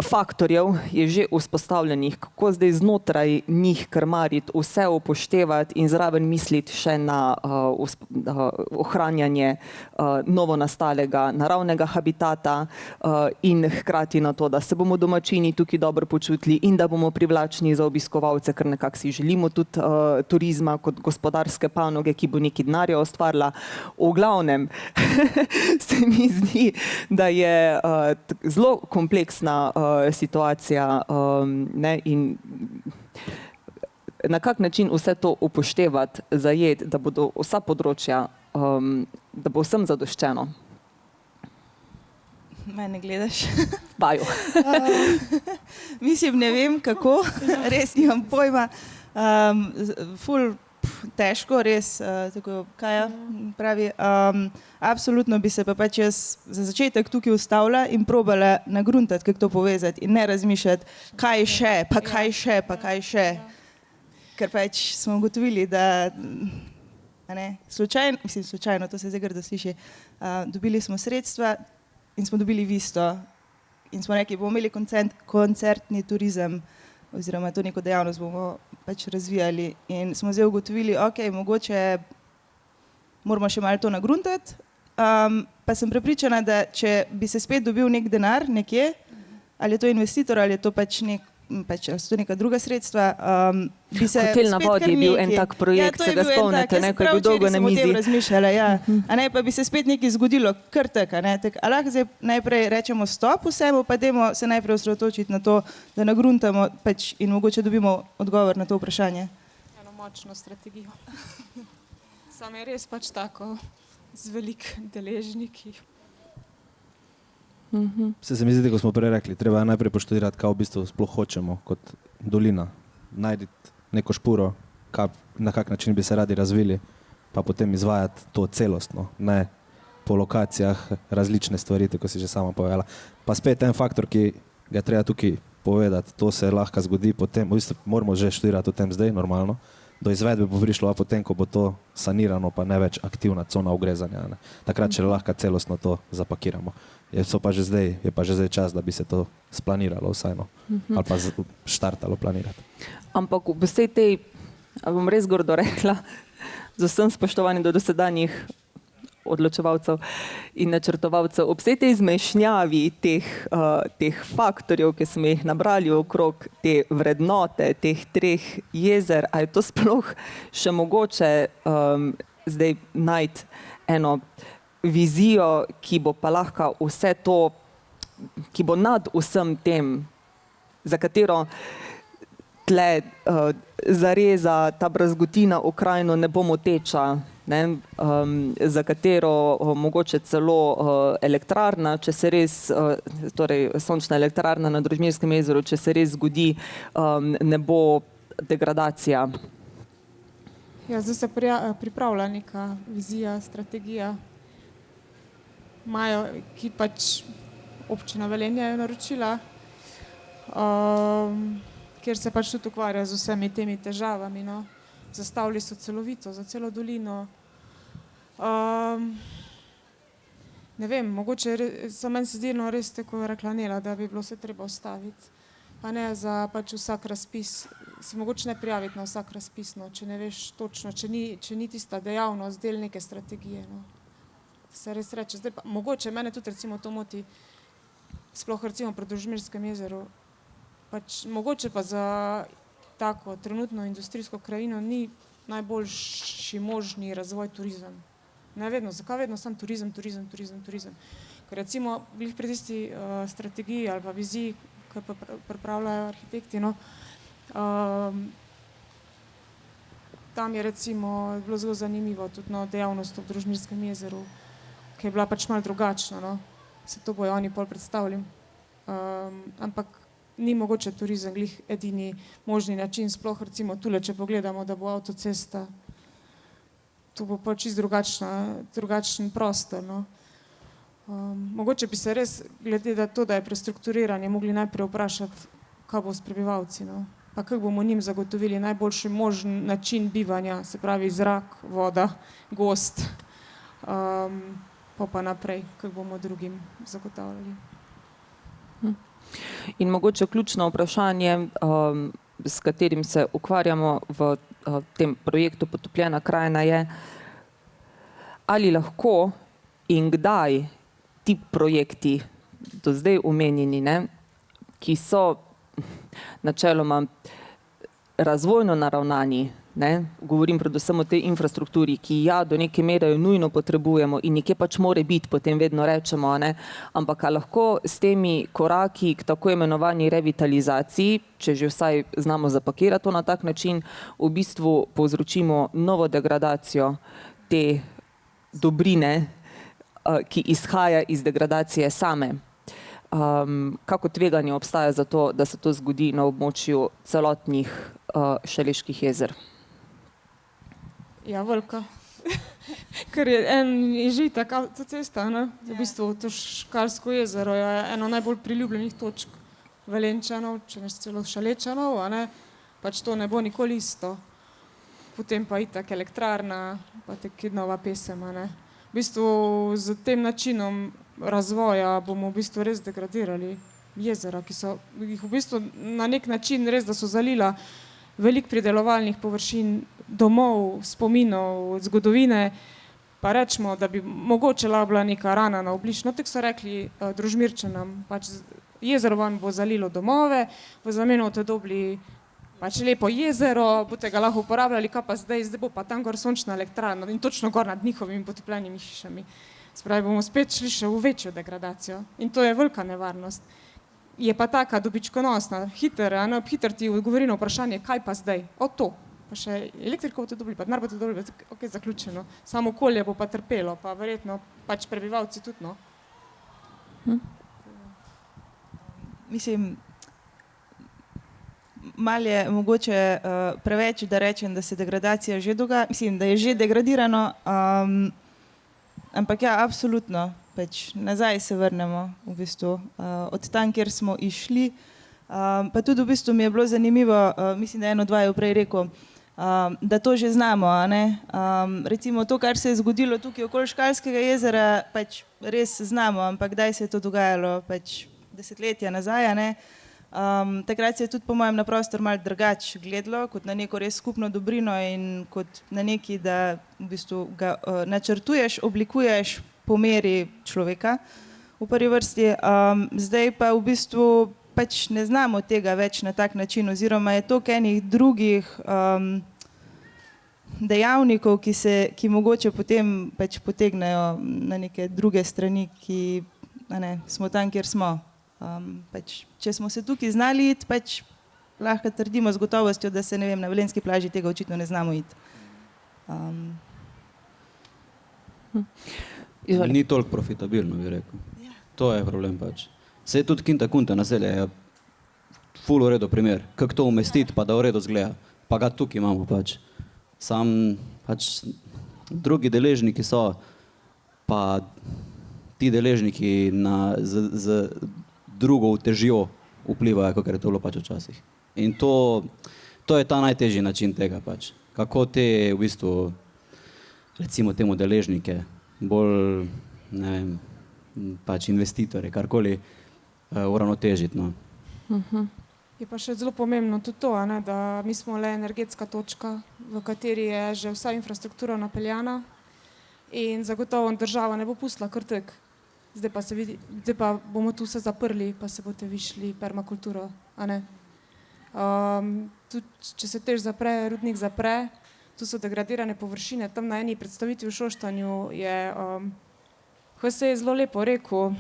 A: faktorjev je že vzpostavljenih, kako zdaj znotraj njih krmariti, vse upoštevati in zraven misliti še na ohranjanje novonastalega naravnega habitata in hkrati na to, da se bomo domačini tukaj dobro počutili in da bomo privlačni za obiskovalce, ker nekako si želimo tudi turizma kot gospodarske panoge, ki bo nekaj denarja ustvarila. V glavnem se mi zdi, da je zelo kompleksna situacija, ne, in na kak način vse to upoštevati, zajeti, da bodo vsa področja, da bo vsem zadoščeno.
B: Mene gledaš?
A: Vaju.
B: Mislim, ne vem kako, res nimam pojma. Ful težko, res, tako Kaja pravi. Absolutno bi se pa pač jaz za začetek tukaj ustavila in probala nagruntati, kako to povezati in ne razmišljati, kaj še, pa kaj še, pa kaj še. Ker pač smo ugotovili, da slučajno, to se zdaj grdo sliši, dobili smo sredstva in smo dobili Visto in smo rekli, bomo imeli koncertni turizem oziroma to neko dejavnost bomo pač razvijali in smo zdaj ugotovili, ok, mogoče moramo še malo to nagruntati, pa sem prepričana, da če bi se spet dobil nek denar nekje, ali je to investitor, ali je to pač so to neka druga sredstva, bi se
A: Hotel na vodi je bil en tak projekt, se ga spomnite, ko je bil dolgo na mizi.
B: Razmišljala, ja. A ne, pa bi se spet nekaj zgodilo, kar tak, a ne, a lahko zdaj najprej rečemo stop vsemu, pa dajmo se najprej osredotočiti na to, da nagruntamo pač in mogoče dobimo odgovor na to vprašanje.
C: Eno močno strategijo. Samo je res pač tako, z veliko deležniki.
E: Se mi zdi, ko smo prej rekli, treba najprej poštudirati, kaj v bistvu sploh hočemo kot dolina. Najti neko špuro, na kak način bi se radi razvili, pa potem izvajati to celostno, ne po lokacijah različne stvari, tako si že sama povedala. Pa spet en faktor, ki ga treba tukaj povedati, to se lahko zgodi potem, v bistvu moramo že študirati o tem zdaj, normalno, do izvedbe bo prišlo, a potem, ko bo to sanirano, pa ne več aktivna cona ugrezanja, ne. Takrat še lahko celostno to zapakiramo. Je pa že zdaj čas, da bi se to splaniralo vsaj, no. Ali pa štartalo planirati.
A: Ampak v vsej tej, bom res grdo rekla, z vsem spoštovanjem do dosedanjih odločevalcev in načrtovalcev, ob vsej tej zmešnjavi teh faktorjev, ki smo jih nabrali okrog te vrednote, teh treh jezer, a je to sploh še mogoče zdaj najti eno vizijo, ki bo pa lahko vse to, ki bo nad vsem tem, za katero tle zareza ta brazgotina v krajino ne bo moteča, ne, za katero mogoče celo elektrarna, če se res, torej sončna elektrarna na Družmirskem jezeru, če se res zgodi, ne bo degradacija.
C: Ja, zdaj se pripravlja neka vizija, strategija, ki pač občina Velenje je naročila, kjer se pač tudi ukvarja z vsemi temi težavami. No. Zastavili so celovito za celo dolino. Ne vem, mogoče meni se zdi res tako je rekla Nela, da bi bilo vse treba ustaviti. Pa ne za pač vsak razpis, se mogoče ne prijaviti na vsak razpis, no, če ne veš točno, če ni tista dejavnost del neke strategije. No. Se res reče, zdaj pa, mogoče mene tudi recimo to moti, sploh recimo pri Družmirskem jezeru, pač mogoče pa za tako trenutno industrijsko krajino ni najboljši možni razvoj turizem. Ne vedno, zakaj vedno sam turizem? Ker recimo glih pri tisti strategiji ali pa viziji, ki pripravljajo arhitekti, no, tam je recimo bilo zelo zanimivo tudi dejavnost v Družmirskem jezeru, ki je bila pač malo drugačna, no. Se to bojo oni pol predstavili. Ampak ni mogoče turizem glih edini možni način, sploh recimo tule, če pogledamo, da bo avtocesta, to bo pač čisto drugačen prostor, no. Mogoče bi se res, glede na to, da je prestrukturiranje, mogli najprej vprašati, kaj bo s prebivalci, no. Pa kako bomo njim zagotovili najboljši možen način bivanja, se pravi zrak, voda, gozd, pa naprej, kako bomo drugim zagotavljali.
A: In mogoče ključno vprašanje, s katerim se ukvarjamo v tem projektu Potopljena krajina je, ali lahko in kdaj ti projekti, do zdaj omenjeni, ne, ki so načeloma razvojno naravnani, ne, govorim predvsem o tej infrastrukturi, ki do neke mere jo nujno potrebujemo in nekje pač more biti, potem vedno rečemo, ne, ampak lahko s temi koraki k tako imenovani revitalizaciji, če že vsaj znamo zapakirati to na tak način, v bistvu povzročimo novo degradacijo te dobrine, ki izhaja iz degradacije same. Kako tveganje obstaja za to, da se to zgodi na območju celotnih Šaleških jezer?
C: Ja, velika. Ker je že taka avtocesta, ne? V bistvu to Škalsko jezero je eno najbolj priljubljenih točk Velenjčanov, če ne celo Šalečanov, a ne? Pač to ne bo nikoli isto. Potem pa itak elektrarna, pa tek nova pesem, a ne? V bistvu z tem načinom razvoja bomo v bistvu res degradirali jezera, ki so jih v bistvu na nek način res, da so zalila veliko pridelovalnih površin, domov, spominov, zgodovine, pa rečemo, da bi mogoče bila neka rana na obliž. No, tako so rekli Družmirčanom, pač jezero vam bo zalilo domove, v zameno boste dobili pač lepo jezero, boste ga lahko uporabljali, kaj pa zdaj bo pa tam gor sončna elektrarna in točno gor nad njihovimi potopljenimi hišami. Spravi, bomo spet šli še v večjo degradacijo in to je velika nevarnost. Je pa taka dobičkonosna, hiter ti odgovori na vprašanje, kaj pa zdaj, to, pa še elektriko boste dobili, pa denar boste dobili, ok, zaključeno, samo okolje bo pa trpelo, pa verjetno pač prebivalci tudi, no.
B: Mislim, malo je mogoče preveč, da rečem, da se degradacija že dogaja, mislim, da je že degradirano, ampak ja, absolutno, pač nazaj se vrnemo v bistvu od tam, kjer smo išli. Pa tudi v bistvu mi je bilo zanimivo, mislim, da eno dva je prej rekel, da to že znamo, a ne. Recimo to, kar se je zgodilo tukaj okoli Škalskega jezera, pač res znamo, ampak kdaj se je to dogajalo, pač desetletja nazaj, a ne. Takrat se je tudi po mojem na prostor malo drugače gledalo, kot na neko res skupno dobrino in kot na neki, da v bistvu ga načrtuješ, oblikuješ po meri človeka v prvi vrsti. Zdaj pa v bistvu pač ne znamo tega več na tak način oziroma je toliko enih drugih dejavnikov, ki mogoče potem pač potegnejo na neke druge strani, ki smo tam, kjer smo. Pač, če smo se tukaj znali iti, pač lahko trdimo z gotovostjo, da se, ne vem, na Velenjski plaži tega očitno ne znamo iti.
D: Ni toliko profitabilno, bi rekel. To je problem pač. Saj tudi Kinta Kunta naselje je ful v redu primer, kako to umestiti, pa da v redu zgleda. Pa ga tukaj imamo pač. Sam pač drugi deležniki so, pa ti deležniki z drugo utežjo vplivajo, kakor je to bilo pač včasih. In to je ta najtežji način tega pač. Kako te v bistvu, recimo temu deležnike, bolj, ne vem, pač investitorje, karkoli uravnotežiti, no.
C: Je pa še zelo pomembno tudi to, ne, da mi smo le energetska točka, v kateri je že vsa infrastruktura napeljana in zagotovo država ne bo pustila kar tako. Zdaj pa bomo tu vse zaprli, pa se boste višli permakulturo, a ne. Tudi, če se tež zapre, rudnik zapre, tu so degradirane površine, tam na eni predstavitvi v Šoštanju je HSE zelo lepo rekel,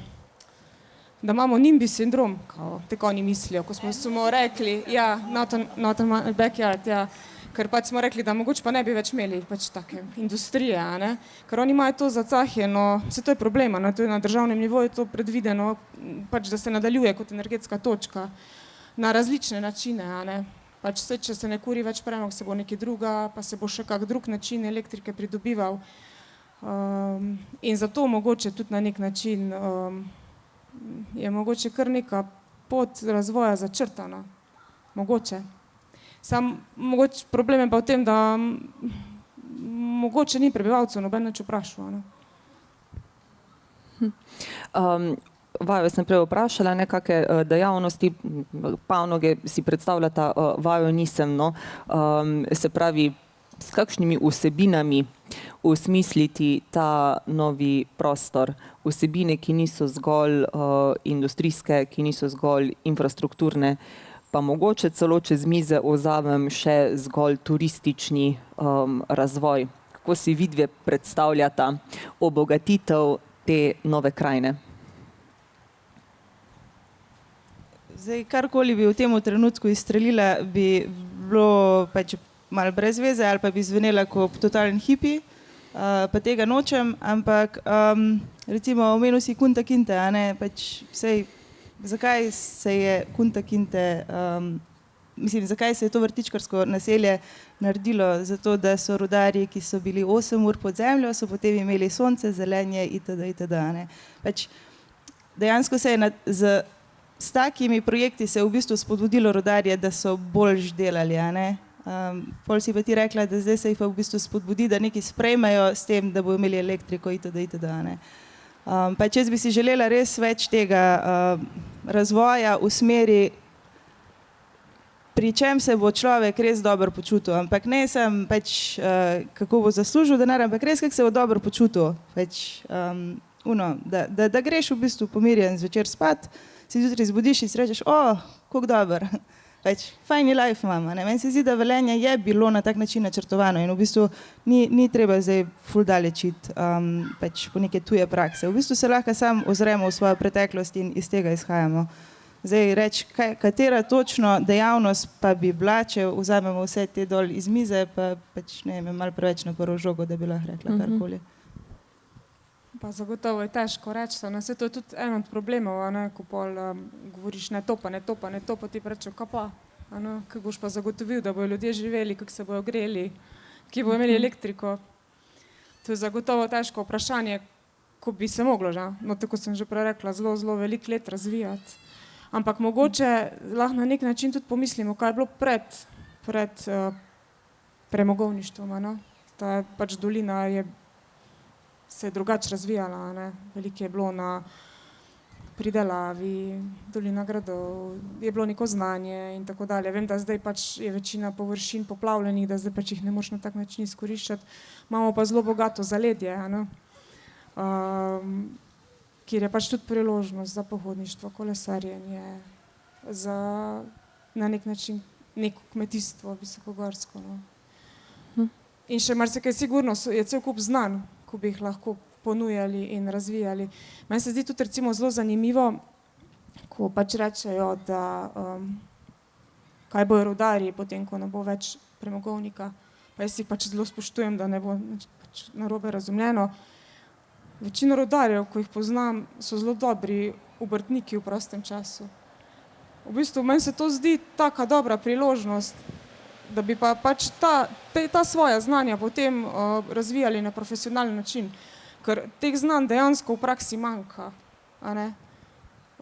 C: da imamo NIMBY sindrom, tako oni mislijo, ko smo rekli, ja, not on my backyard, ja, ker pač smo rekli, da mogoče pa ne bi več imeli pač take industrije, a ne, ker oni imajo to zacahjeno, vse to je problema, to je na državnem nivoju to predvideno, pač da se nadaljuje kot energetska točka na različne načine, a ne, pač vse, če se ne kuri več premog, se bo nekaj druga, pa se bo še kak drug način elektrike pridobival in zato mogoče tudi na nek način je mogoče kar neka pot razvoja začrtana, mogoče. Mogoče problem je pa v tem, da mogoče ni prebivalcev noben nič vprašal.
A: Vaju sem prej vprašala, nekake dejavnosti, panoge si predstavljata, vaju nisem, no. Se pravi, s kakšnimi vsebinami osmisliti ta novi prostor, vsebine, ki niso zgolj industrijske, ki niso zgolj infrastrukturne, pa mogoče celo čez mize vzamem še zgolj turistični razvoj. Kako si vidve predstavljata obogatitev te nove krajine?
B: Zdaj, karkoli bi v tem trenutku izstrelila, bi bilo pač malo brez veze ali pa bi zvenela kot totalen hipi, pa tega nočem, ampak recimo omenil si Kunta Kinte, a ne, pač sej, zakaj se je Kunta Kinte, zakaj se je to vrtičkarsko naselje naredilo, zato da so rudarji, ki so bili 8 ur pod zemljo, so potem imeli sonce, zelenje itd., a ne. Pač dejansko se je s takimi projekti se je v bistvu spodbudilo rudarje, da so boljš delali, a ne. Pol si pa ti rekla, da zdaj se jih pa v bistvu spodbudi, da nekaj sprejmejo s tem, da bodo imeli elektriko itd., a ne. Pač jaz bi si želela res več tega razvoja v smeri, pri čem se bo človek res dobro počutil, ampak ne sem pač, kako bo zaslužil denar, ampak res, kako se bo dobro počutil. Pač, da greš v bistvu pomirjen zvečer spat, si zjutraj zbudiš in si rečeš, kako dober. Pač, fajni life imam, ne. Meni se zdi, da Velenje je bilo na tak način načrtovano in v bistvu ni treba zdaj ful daleč iti pač po neke tuje prakse. V bistvu se lahko sam ozremo v svojo preteklost in iz tega izhajamo. Zdaj reči, katera točno dejavnost pa bi bila, če vzamemo vse te dol iz mize, pa pač ne vem, malo preveč na prvo žogo, da bi lahko rekla karkoli.
C: Pa zagotovo je težko reči, vse to je tudi en od problemov, ko pol govoriš ne to, pa ti rečejo, kaj pa, kako boš pa zagotovil, da bojo ljudje živeli, kako se bojo greli, kje bojo imeli elektriko. To je zagotovo težko vprašanje, ko bi se moglo, no tako sem že prej rekla, zelo veliko let razvijati. Ampak mogoče lahko na nek način tudi pomislimo, kaj je bilo pred premogovništvom, ta pač dolina se je drugače razvijala, ne. Veliko je bilo na pridelavi, dolina gradov, je bilo neko znanje in tako dalje. Vem, da zdaj pač je večina površin poplavljenih, da zdaj pač jih ne moš na tak način izkoriščati. Imamo pa zelo bogato zaledje, kjer je pač tudi priložnost za pohodništvo, kolesarjenje, za na nek način neko kmetijstvo visokogorsko. In še marsikaj sigurno je cel kup znanj, ko bi jih lahko ponujali in razvijali. Meni se zdi tudi recimo zelo zanimivo, ko pač rečejo, da kaj bojo rudarji potem, ko ne bo več premogovnika. Pa jaz jih pač zelo spoštujem, da ne bo pač narobe razumljeno. Večina rudarjev, ko jih poznam, so zelo dobri obrtniki v prostem času. V bistvu meni se to zdi taka dobra priložnost da bi pa pač ta svoja znanja potem razvijali na profesionalen način, ker teh znanj dejansko v praksi manjka, a ne?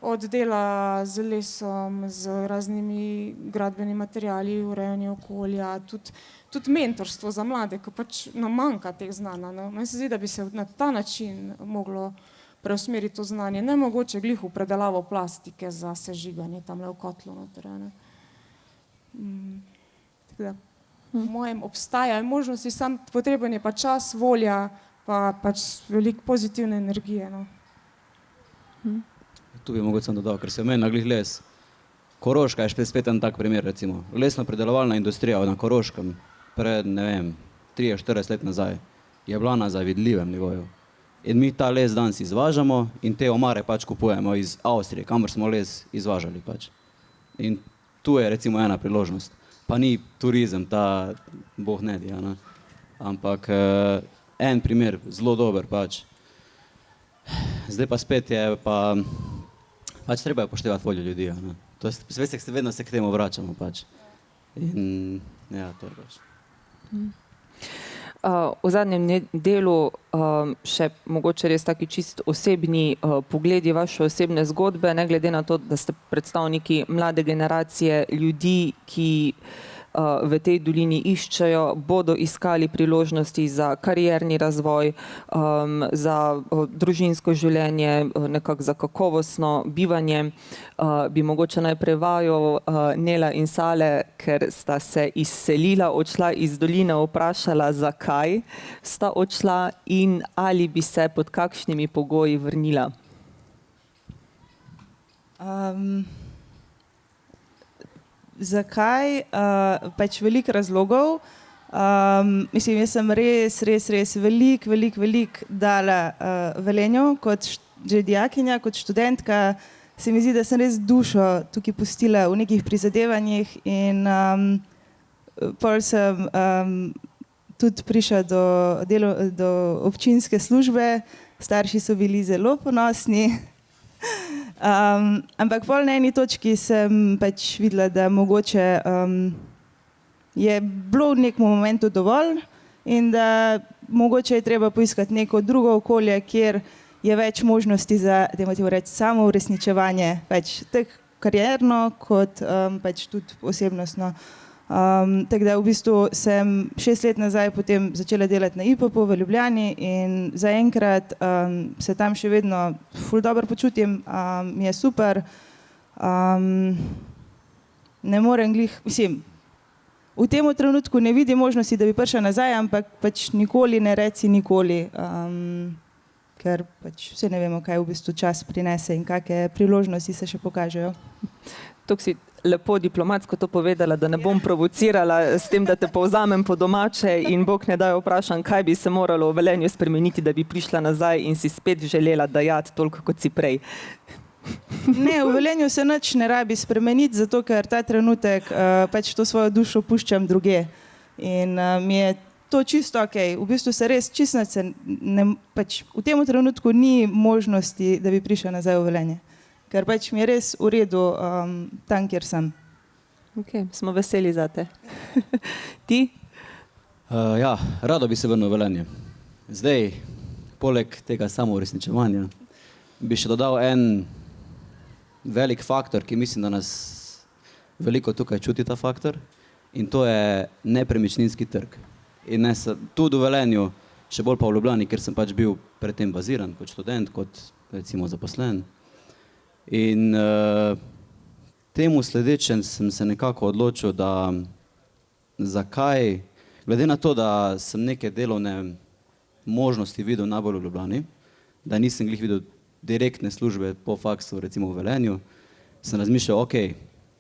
C: Od dela z lesom, z raznimi gradbenimi materiali, urejanje okolja, tudi mentorstvo za mlade, ki pač nam manjka teh znanj. No? Meni se zdi, da bi se na ta način moglo preusmeriti to znanje, ne mogoče glih v predelavo plastike za sežiganje tamle v kotlu noter. Tako da, v mojem obstajajo možnosti, sam potreben je pa čas, volja, pa pač veliko pozitivne energije. No.
D: Tu bi mogoče sem dodal, ker se meni naglih les. Koroška je spet en tak primer, recimo. Lesno-predelovalna industrija na Koroškem pred, ne vem, 30-40 let nazaj je bila na zavidljivem nivoju. In mi ta les danes izvažamo in te omare pač kupujemo iz Avstrije, kamor smo les izvažali pač. In tu je recimo ena priložnost. Pa ni turizem, ta boh ne di, ne? Ampak en primer, zelo dober pač. Zdaj pa spet je pač treba je upoštevati voljo ljudi, ne? To je, vedno se k temu vračamo pač. In ja, to je pač.
A: V zadnjem delu še mogoče res taki čist osebni pogledi, vaše osebne zgodbe, ne glede na to, da ste predstavniki mlade generacije ljudi, ki v tej dolini iščejo, bodo iskali priložnosti za karierni razvoj, za družinsko življenje, nekako za kakovostno bivanje. Bi mogoče najprej vaju, Nela in Sale, ker sta se izselila, odšla iz doline, vprašala, zakaj sta odšla in ali bi se pod kakšnimi pogoji vrnila?
B: Zakaj? Pač veliko razlogov. Mislim, jaz sem res veliko dala Velenju kot že dijakinja, kot študentka. Se mi zdi, da sem res dušo tukaj pustila v nekih prizadevanjih in pol sem tudi prišla do občinske službe. Starši so bili zelo ponosni. Ampak pol na eni točki sem pač videla, da mogoče je bilo v nekem momentu dovolj in da mogoče je treba poiskati neko drugo okolje, kjer je več možnosti za, dajmo temu reči, samo uresničevanje, pač tako karierno kot pač tudi osebnostno. Tako da v bistvu sem 6 let nazaj potem začela delati na IPP v Ljubljani in zaenkrat se tam še vedno ful dobro počutim, mi je super. Ne morem glih, mislim, v tem trenutku ne vidim možnosti, da bi prišla nazaj, ampak pač nikoli ne reci nikoli, ker pač vse ne vemo, kaj v bistvu čas prinese in kakšne priložnosti se še pokažejo.
A: Tuk si lepo diplomatsko to povedala, da ne bom provocirala s tem, da te povzamem po domače in Bog ne daj vprašam, kaj bi se moralo v Velenju spremeniti, da bi prišla nazaj in si spet želela dajati toliko, kot si prej.
B: Ne, v Velenju se nič ne rabi spremeniti, zato ker ta trenutek pač to svojo dušo puščam druge. In mi je to čisto okej. V bistvu se res čisto pač v tem trenutku ni možnosti, da bi prišla nazaj v Velenje. Ker pač mi je res v redu tam, kjer sem.
A: Ok, smo veseli za te. Ti?
D: Ja, rado bi se vrnil v Velenje. Zdaj, poleg tega samouresničevanja, bi še dodal en velik faktor, ki mislim, da nas veliko tukaj čuti ta faktor, in to je nepremičninski trg. In tudi v Velenju, še bolj pa v Ljubljani, ker sem pač bil predtem baziran kot študent, kot recimo zaposlen. In temu sledečem sem se nekako odločil, da zakaj, glede na to, da sem neke delovne možnosti videl najbolj v Ljubljani, da nisem glih videl direktne službe po faksu, recimo v Velenju, sem razmišljal, ok,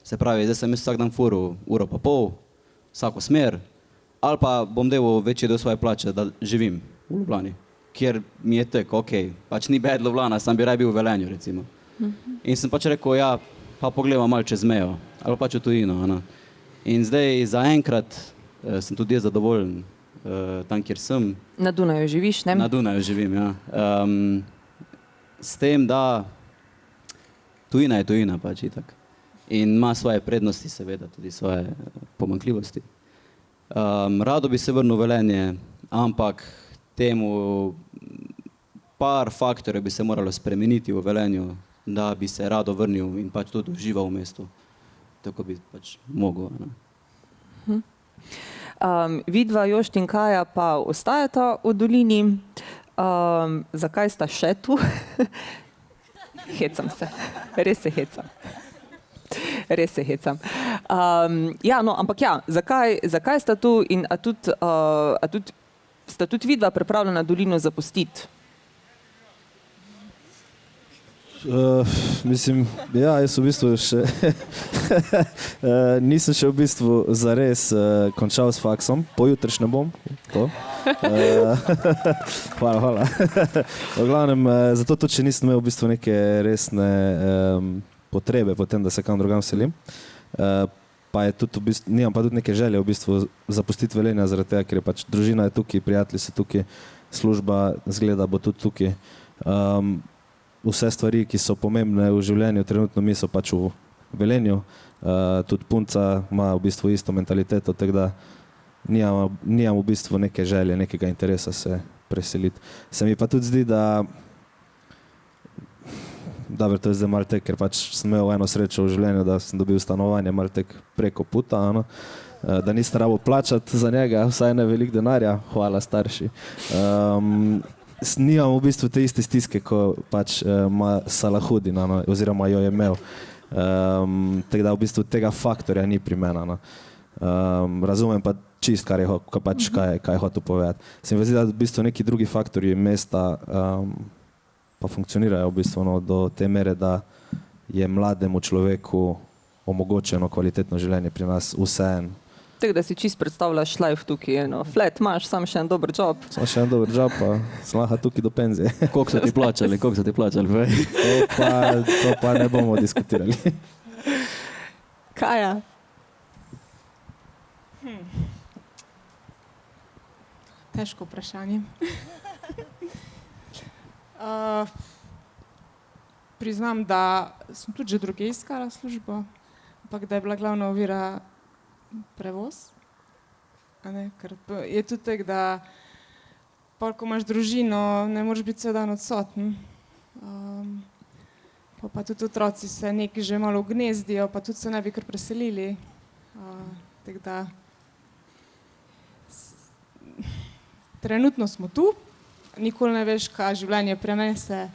D: se pravi, zdaj sem vsak dan furil uro pa pol, vsako smer, ali pa bom delal večji del svoje plače, da živim v Ljubljani, kjer mi je tek, ok, pač ni bed Ljubljana, sam bi raj bil v Velenju, recimo. In sem pač rekel, ja, pa pogledam malo čez mejo, ali pač v tujino. Ne? In zdaj zaenkrat sem tudi jaz zadovoljen tam, kjer sem.
A: Na Dunaju živiš, ne?
D: Na Dunaju živim, ja. S tem, da tujina je tujina pač itak. In ima svoje prednosti, seveda, tudi svoje pomanjkljivosti. Rado bi se vrnil v Velenje, ampak temu par faktorjev bi se moralo spremeniti v Velenju, da bi se rado vrnil in pač tudi užival v mestu. Tako bi pač mogel. Ne?
A: Vidva, Jošt in Kaja pa ostajata v dolini. Zakaj sta še tu? Hecam se, res se hecam. Res se hecam. Ja, no, ampak ja, zakaj sta tu in sta tudi vidva pripravljena dolino zapustiti?
E: Mislim, ja, jaz v bistvu še nisem še v bistvu zares končal s faksom, pojutriš ne bom. To. Hvala. V glavnem, zato tudi še nisem imel v bistvu neke resne potrebe potem, da se kam drugam selim. Pa je tudi v bistvu, nimam pa tudi neke želje v bistvu zapustiti Velenja zaradi tega, ker je pač družina je tukaj, prijatelji so tukaj, služba zgleda bo tudi tukaj. Vse stvari, ki so pomembne v življenju, trenutno mi so pač v Velenju. Tudi punca ima v bistvu isto mentaliteto, tako da nijam v bistvu neke želje, nekega interesa se preseliti. Se mi pa tudi zdi, da dobro, to je zdaj malo tek, ker pač sem imel eno srečo v življenju, da sem dobil stanovanje malo tek preko puta, da niste rabo plačati za njega, vsaj ne veliko denarja, hvala starši. Nimam v bistvu te iste stiske, ko pač ima Salahudin, oziroma jo je imel. Tako da v bistvu tega faktorja ni pri meni. Razumem pa čist, kaj je hotel povedati. Se mi zdi, da v bistvu neki drugi faktorji mesta pa funkcionirajo v bistvu do te mere, da je mlademu človeku omogočeno kvalitetno življenje pri nas vseeno.
A: Tako da si čist predstavljaš life tukaj, flat imaš, sam še en dober job.
E: Sam še en dober job, pa sem lahko tukaj do penzije.
D: Koliko so ti plačali?
E: To pa ne bomo diskutirali.
A: Kaja?
C: Težko vprašanje. Priznam, da sem tudi že druge iskala službo, ampak da je bila glavna ovira prevoz. Ker je tudi tako, da ko imaš družino, ne moreš biti cel dan odsoten. Pa tudi otroci se neki že malo gnezdijo, pa tudi se ne bi kar preselili. Tako da trenutno smo tu, nikoli ne veš, kaj življenje prenese.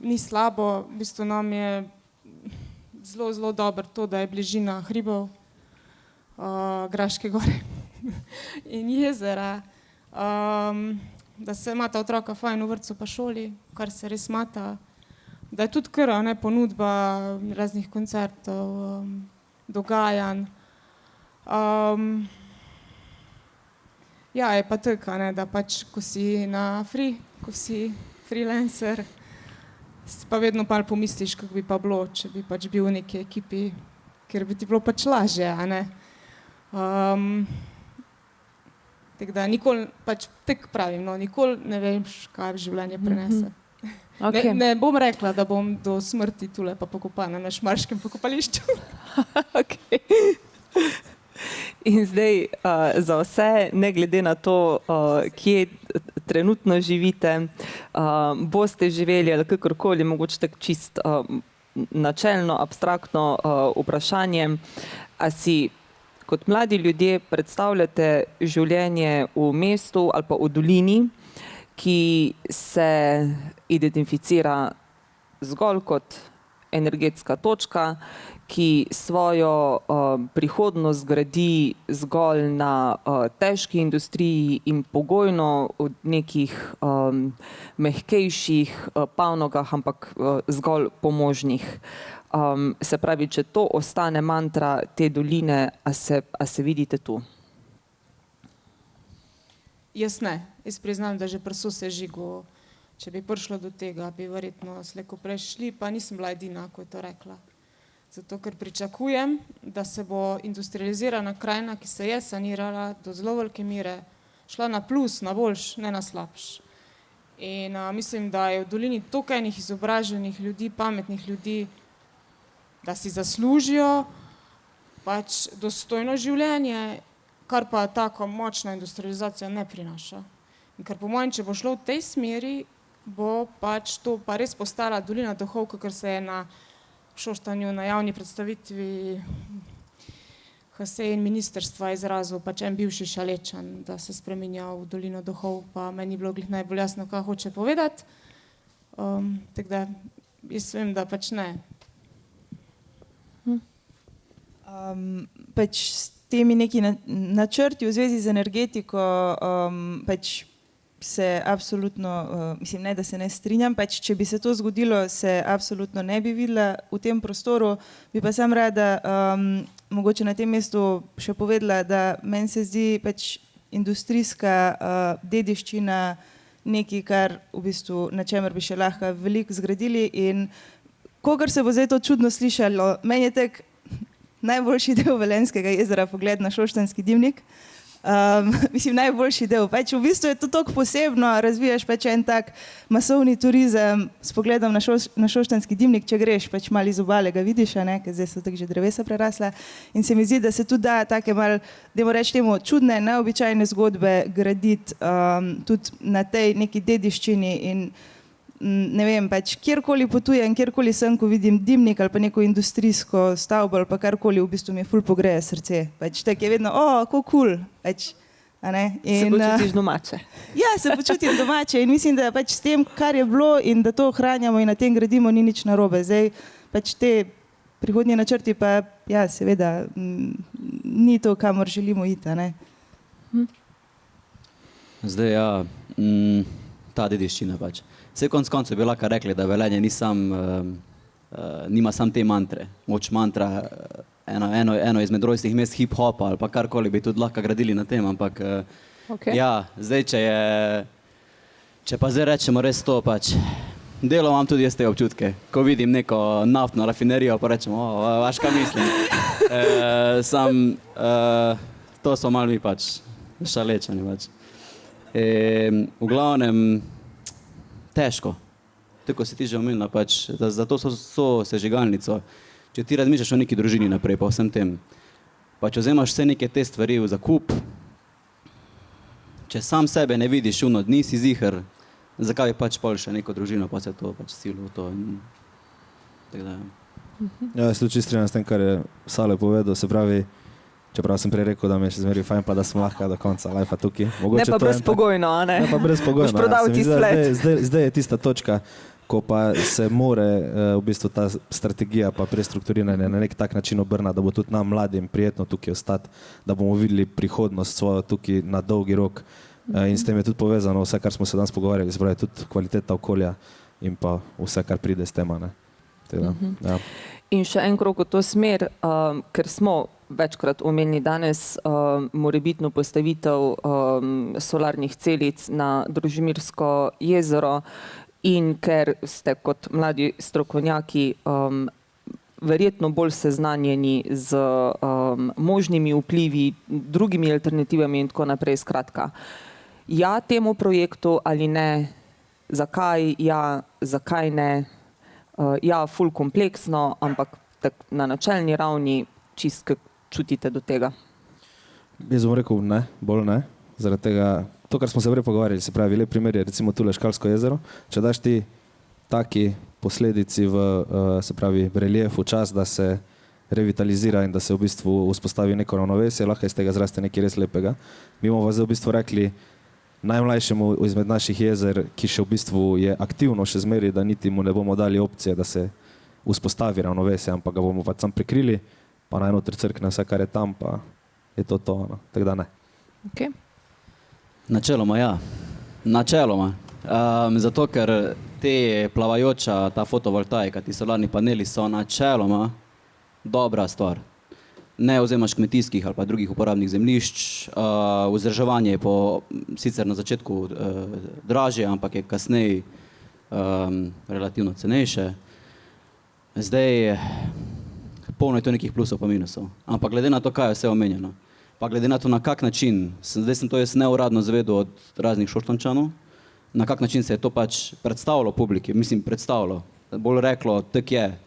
C: Ni slabo, v bistvu nam je zelo dobro to, da je bližina hribov, Graške gore in jezera, da se imata otroka fajn v vrtcu pa šoli, kar se res imata, da je tudi kar ponudba raznih koncertov, dogajanj. Ja, je pa tako, da pač, ko si ko si freelancer, pa vedno pa pomisliš, kako bi pa bilo, če bi pač bil v neki ekipi, ker bi ti bilo pač lažje, tako da nikoli, pač tako pravim, nikoli ne veš, kaj življenje prenese.
A: Okay.
C: Ne bom rekla, da bom do smrti tule pa pokopana na Šmarškem pokopališču.
A: Okay. In zdaj za vse, ne glede na to, kje trenutno živite, boste živeli ali kakorkoli, mogoče tako čist načelno, abstraktno vprašanje, a si kot mladi ljudje predstavljate življenje v mestu ali pa v dolini, ki se identificira zgolj kot energetska točka, ki svojo prihodnost gradi zgolj na težki industriji in pogojno v nekih mehkejših panogah, ampak zgolj pomožnih. Se pravi, če to ostane mantra te doline, a se vidite tu?
C: Jaz ne. Jaz priznam, da že pri sosežigu, če bi prišlo do tega, bi verjetno slej ko prej šli, pa nisem bila edina, ko je to rekla. Zato, ker pričakujem, da se bo industrializirana krajina, ki se je sanirala do zelo velike mere, šla na plus, na boljš, ne na slabš. In mislim, da je v dolini toliko enih izobraženih ljudi, pametnih ljudi, da si zaslužijo pač dostojno življenje kar pa tako močna industrializacija ne prinaša. In ker po mojem, če bo šlo v tej smeri, bo pač to pa res postala dolina duhov, kakor se je na Šoštanju na javni predstavitvi in ministerstva izrazil pač en bivši Šalečan, da se spreminja v dolino duhov, pa meni bilo glih najbolj jasno, kaj hoče povedati. Tako da jaz vem, da pač ne.
B: Pač s temi neki načrti v zvezi z energetiko pač se absolutno, mislim ne, da se ne strinjam, pač če bi se to zgodilo, se absolutno ne bi videla v tem prostoru, bi pa sam rada mogoče na tem mestu še povedala, da meni se zdi pač industrijska dediščina nekaj, kar v bistvu, na čemer bi še lahko veliko zgradili in kogar se bo zdaj to čudno slišalo, meni je tak najboljši del Velenjskega jezera pogled na Šoštanjski dimnik. Mislim, najboljši del. Pač v bistvu je to tako posebno, razvijaš pač en tak masovni turizem s pogledom na Šoštanjski dimnik, če greš pač malo iz obale ga vidiš, a ne, ker zdaj so tako že drevesa prerasla in se mi zdi, da se tudi da take malo, dajmo reči temu, čudne, neobičajne zgodbe graditi tudi na tej neki dediščini in ne vem, pač kjerkoli potujem, kjerkoli sem, ko vidim dimnik ali pa neko industrijsko stavbo ali pa karkoli, v bistvu mi ful pogreje srce. Pač tako je vedno, kako cool, pač, a ne.
A: Se počutiš domače.
B: Ja, se počutim domače in mislim, da pač s tem, kar je bilo in da to ohranjamo in na tem gradimo, ni nič narobe. Zdaj pač te prihodnje načrti pa, ja, seveda, ni to, kamor želimo iti, a ne.
D: Zdaj, ja, ta dediščina pač. Vse konc koncev bi lahko rekli, da Velenje nima sam te mantre. Moč mantra, eno izmed rojstnih mest hip-hopa ali pa karkoli bi tudi lahko gradili na tem, ampak ja, zdaj, če pa zdaj rečemo res to, pač delom imam tudi jaz te občutke, ko vidim neko naftno rafinerijo, pa rečemo, vaš kaj mislim. To so malo mi pač Šalečani pač. V glavnem, težko. Tako si ti že omenila, pač, da zato so sežigalnico. Če ti razmišljaš o neki družini naprej, pa vsem tem, pa če vzemaš vse neke te stvari v zakup, če sam sebe ne vidiš, nisi ziher, zakaj bi pač pol še neko družino, pa se to pač silo v to. Tako da,
E: Ja, jaz tudi čisto strinjam s tem, kar je Sale povedal, se pravi, čeprav sem prej rekel, da mi je še zmeraj fajn, pa da sem lahko do konca lajfa tukaj.
A: Ne pa brezpogojno, a ne?
E: Ne pa brezpogojno,
A: Boš prodal ti splet.
E: Zdaj je tista točka, ko pa se more v bistvu ta strategija pa prestrukturiranje na nek tak način obrnati, da bo tudi nam mladim prijetno tukaj ostati, da bomo videli prihodnost svojo tukaj na dolgi rok. In s tem je tudi povezano vse, kar smo se danes pogovarjali, se pravi tudi kvaliteta okolja in pa vse, kar pride s tema, ne. Teda, ja.
A: In še en krog v to smer, ker smo večkrat omenili danes morebitno postavitev solarnih celic na Družimirsko jezero in ker ste kot mladi strokovnjaki verjetno bolj seznanjeni z možnimi vplivi, drugimi alternativami in tako naprej, skratka. Ja temu projektu ali ne, zakaj ja, zakaj ne, ja, ful kompleksno, ampak na načelni ravni čisto čutite do tega?
E: Jaz bom rekel ne, bolj ne, zaradi tega, to, kar smo se prej pogovarjali, se pravi, lep primer je recimo tule Škalsko jezero, če daš ti taki posledici v, se pravi, reliefu čas, da se revitalizira in da se v bistvu vzpostavi neko ravnovesje, lahko iz tega zraste nekaj res lepega. Mi bomo zdaj v bistvu rekli najmlajšemu izmed naših jezer, ki še v bistvu je aktivno še zmeri, da niti mu ne bomo dali opcije, da se vzpostavi ravnovesje, ampak ga bomo pač sam prikrili, pa naj noter crkne vse, kar je tam, pa je to, no. Tako da ne.
A: Okay.
D: Načeloma, ja. Načeloma. Zato, ker te plavajoča, ta fotovoltaika, ti solarni paneli so načeloma dobra stvar. Ne vzemaš kmetijskih ali pa drugih uporabnih zemljišč, vzdrževanje je sicer na začetku dražje, ampak je kasneje relativno cenejše. Zdaj, polno je to nekih plusov pa minusov, ampak glede na to, kaj je vse omenjeno, pa glede na to, na kak način, zdaj sem to jaz neuradno zvedel od raznih Šoštanjčanov, na kak način se je to pač predstavilo publiki, mislim predstavilo, bolj reklo, tak je,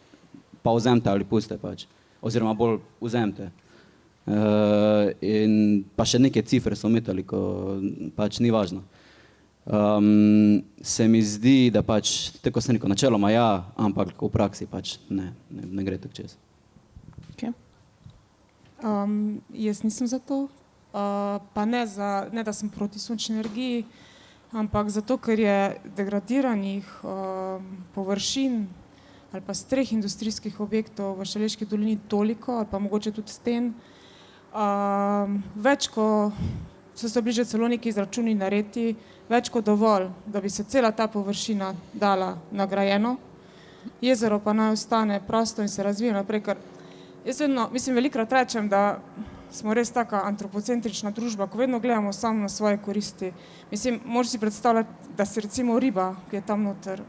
D: pa vzemte ali puste pač. Oziroma bolj vzemte. In pa še neke cifre so ometali, ko pač ni važno. Se mi zdi, da pač, tako sem rekel, načeloma ja, ampak v praksi pač ne gre tako čez.
A: Okay.
C: Jaz nisem za to, pa ne, da sem proti sončni energiji, ampak zato, ker je degradiranih površin ali pa streh industrijskih objektov v Šaleški dolini toliko, ali pa mogoče tudi sten, več, ko so bili že celo neki izračuni naredi, več kot dovolj, da bi se cela ta površina dala nagrajeno, jezero pa naj ostane prosto in se razvija naprej, ker jaz vedno, velikokrat rečem, da smo res taka antropocentrična družba, ko vedno gledamo samo na svoje koristi. Moraš si predstavljati, da si recimo riba, ki je tam noter,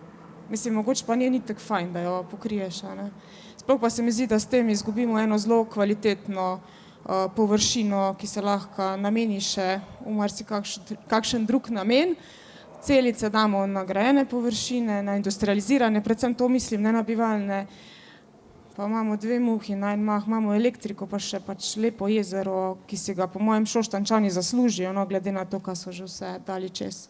C: mogoče pa ni tako fajn, da jo pokriješ, ne. Sploh pa se mi zdi, da s tem izgubimo eno zelo kvalitetno površino, ki se lahko nameni še v marsikakšen drug namen. Celice damo na grajene površine, na industrializirane, predvsem to mislim, ne na bivalne. Pa imamo 2 muhi na en mah, imamo elektriko, pa še pač lepo jezero, ki si ga po mojem Šoštančani zaslužijo, no, glede na to, kaj so že vse dali čez.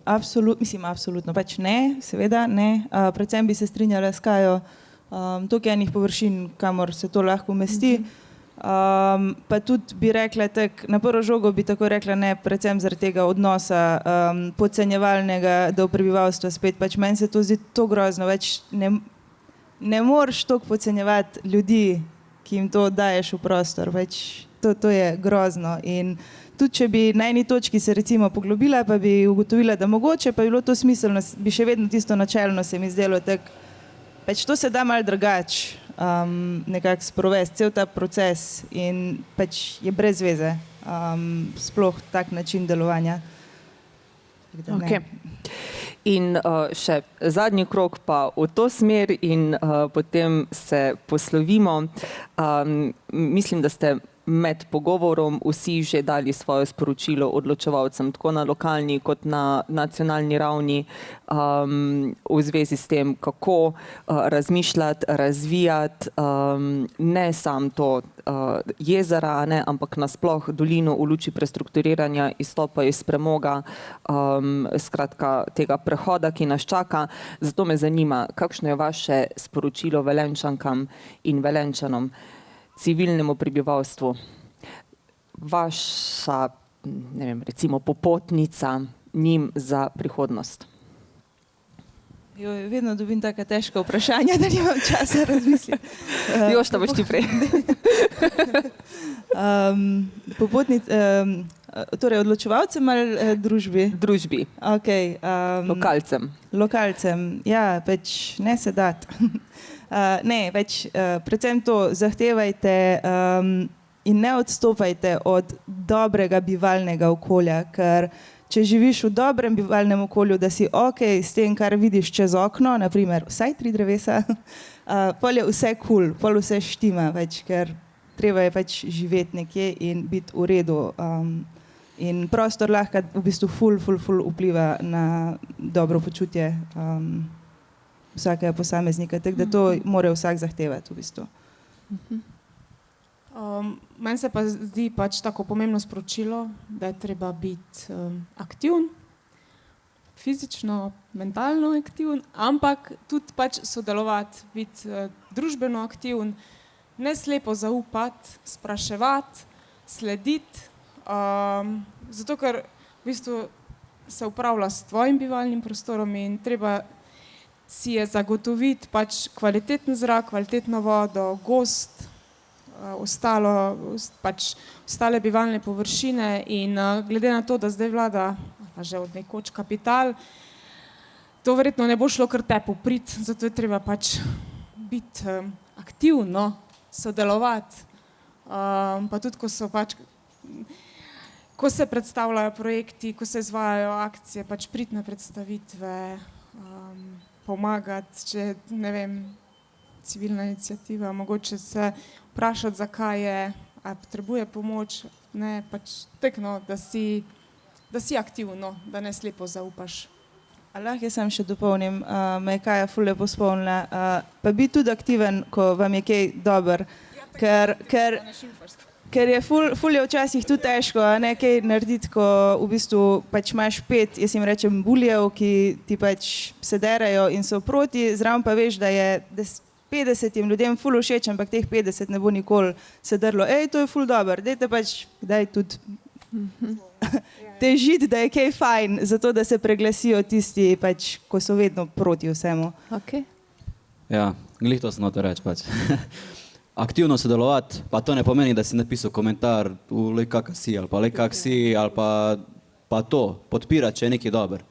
B: Absolutno, pač ne, seveda ne. Predvsem bi se strinjala s Kajo, toliko enih površin, kamor se to lahko umesti. Pa tudi bi rekla tako, na prvo žogo bi tako rekla ne, predvsem zaradi tega odnosa podcenjevalnega do prebivalstva spet, pač meni se to zdi to grozno, več ne moreš toliko podcenjevati ljudi, ki jim to daješ v prostor, več to je grozno. In tudi če bi na eni točki se recimo poglobila, pa bi ugotovila, da mogoče pa bi bilo to smiselno, bi še vedno tisto načelno se mi zdelo tako, pač to se da malo drugače nekako sprovesti, cel ta proces in pač je brez veze sploh tak način delovanja.
A: Okay. In še zadnji krog pa v to smer in potem se poslovimo. Mislim, da ste med pogovorom vsi že dali svoje sporočilo odločevalcem, tako na lokalni kot na nacionalni ravni, v zvezi s tem, kako razmišljati, razvijati ne samo to jezera, ne, ampak nasploh dolino v luči prestrukturiranja, izstopa iz premoga, skratka tega prehoda, ki nas čaka. Zato me zanima, kakšno je vaše sporočilo Velenjčankam in Velenjčanom, civilnemu prebivalstvu, vaša, ne vem, recimo popotnica njim za prihodnost.
B: Vedno dobim taka težka vprašanja, da nimam časa razmisliti.
A: Jošta, boš ti prej.
B: Torej odločevalcem ali družbi?
A: Družbi.
B: Okay,
A: Lokalcem.
B: Lokalcem, ja, pač ne se dati. Ne, več predvsem to zahtevajte in ne odstopajte od dobrega bivalnega okolja, ker če živiš v dobrem bivalnem okolju, da si okej s tem, kar vidiš čez okno, naprimer vsaj 3 drevesa, pol je vse cool, pol vse štima več, ker treba je pač živeti nekje in biti v redu. In prostor lahko v bistvu ful vpliva na dobro počutje vsakega posameznika, tako da to mora vsak zahtevati v bistvu.
C: Meni se pa zdi pač tako pomembno sporočilo, da je treba biti aktiven, fizično, mentalno aktiven, ampak tudi pač sodelovati, biti družbeno aktiven, ne slepo zaupati, spraševati, slediti, zato ker v bistvu se upravlja s tvojim bivalnim prostorom in treba si je zagotoviti pač kvaliteten zrak, kvalitetno vodo, gost, ostale bivalne površine in glede na to, da zdaj vlada pa že od nekoč kapital, to verjetno ne bo šlo kar te popriti, zato je treba pač biti aktivno, sodelovati, pa tudi ko se predstavljajo projekti, ko se izvajajo akcije, pač priti na predstavitve, pomagati, če ne vem, civilna iniciativa, mogoče se vprašati, zakaj je, ali potrebuje pomoč, ne, pač tekno, da si aktivno, da ne slepo zaupaš.
B: Lahko jaz sam še dopolnim, me je Kaja ful lepo spomnila, pa biti tudi aktiven, ko vam je kaj dober, ker je ful je včasih tudi težko, a ne, kaj narediti, ko v bistvu pač imaš 5, jaz jim rečem buljev, ki ti pač se derajo in so proti, zraven pa veš, da je 50 ljudem ful všeč, ampak teh 50 ne bo nikoli se drlo, to je ful dober, dajte pač kdaj tudi težiti, da je kaj fajn, zato da se preglasijo tisti, pač, ko so vedno proti vsemu.
A: Okay.
D: Ja, glih to sem hotel reči pač. Aktivno sodelovati, pa to ne pomeni, da si napisal komentar v lej kak si, ali pa lej kak si, ali pa to, podpirati, če je nekaj dober.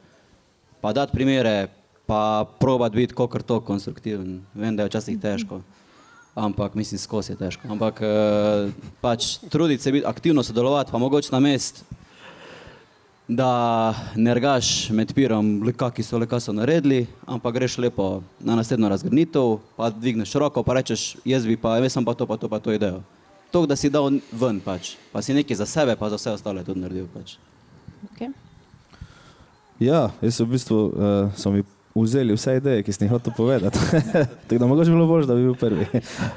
D: Pa dati primere, pa probati biti kakor to konstruktiven. Vem, da je včasih težko, ampak mislim, skozi je težko. Ampak pač truditi se biti, aktivno sodelovati, pa mogoče na mest, da ne rgaš med pirom, kaki so, kaj so naredili, ampak greš lepo na naslednjo razgrnitev, pa dvigneš roko, pa rečeš, jaz sem pa to idejo. To, da si dal ven pač, pa si nekaj za sebe, pa za vse ostale tudi naredil pač.
A: Okay.
E: Ja, jaz v bistvu so mi vzeli vse ideje, ki sem jih hotel povedati. Tako da mogoče bilo bolj, da bi bil prvi.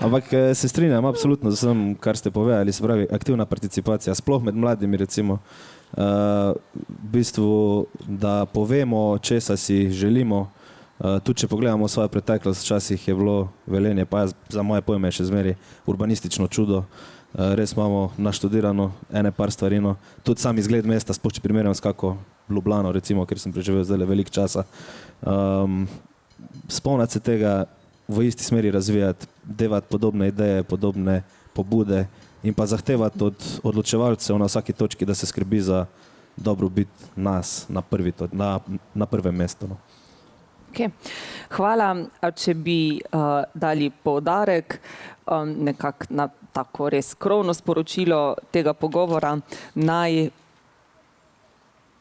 E: Ampak se strinjam absolutno z vsem, kar ste povedali, se pravi aktivna participacija, sploh med mladimi recimo. V bistvu, da povemo, česa si želimo. Tudi če pogledamo svojo preteklost, včasih je bilo Velenje, pa za moje pojme še zmeri urbanistično čudo. Res imamo naštudirano ene par stvari, no. Tudi sam izgled mesta, sploh če primerjam s kako Ljubljano, recimo, ker sem preživel zdaj veliko časa. Spomniti se tega, v isti smeri razvijati, devati podobne ideje, podobne pobude in pa zahtevati od odločevalcev na vsaki točki, da se skrbi za dobrobit nas na prvem mestu. No.
A: Okay. Hvala. Če bi dali poudarek nekako na tako res krovno sporočilo tega pogovora, naj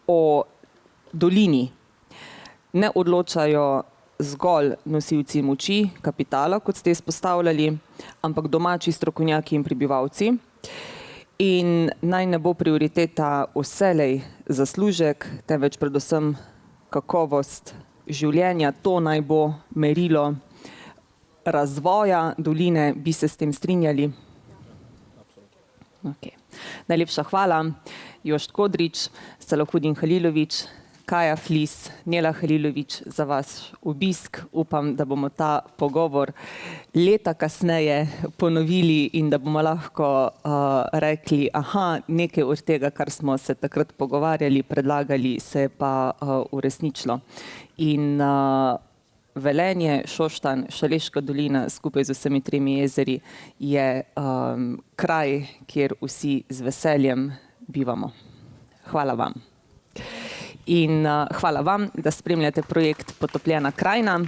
A: o dolini ne odločajo zgolj nosilci moči, kapitala, kot ste izpostavljali, ampak domači strokovnjaki in prebivalci. In naj ne bo prioriteta vselej zaslužek, temveč predvsem kakovost življenja. To naj bo merilo razvoja doline. Bi se s tem strinjali? Okay. Najlepša hvala. Jošt Kodrič, Salahuddin Halilović, Kaja Flis, Nela Halilović za vaš obisk. Upam, da bomo ta pogovor leta kasneje ponovili in da bomo lahko rekli, nekaj od tega, kar smo se takrat pogovarjali, predlagali, se je pa uresničilo. In Velenje, Šoštanj, Šaleška dolina skupaj z vsemi 3 jezeri je kraj, kjer vsi z veseljem bivamo. Hvala vam. In hvala vam, da spremljate projekt Potopljena krajina.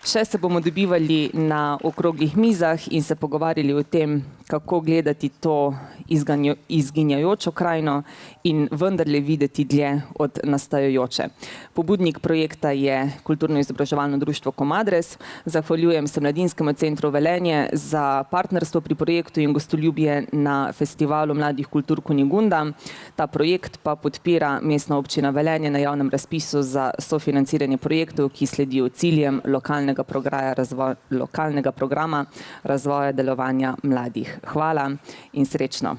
A: Še se bomo dobivali na okroglih mizah in se pogovarjali o tem, kako gledati to izginjajočo krajino in vendarle videti dlje od nastajajoče. Pobudnik projekta je Kulturno-izobraževalno društvo Komadres. Zahvaljujem se Mladinskemu centru Velenje za partnerstvo pri projektu in gostoljubje na festivalu mladih kultur Kunigunda. Ta projekt pa podpira Mestna občina Velenje na javnem razpisu za sofinanciranje projektov, ki sledijo ciljem lokalnega programa razvoja delovanja mladih. Hvala in srečno.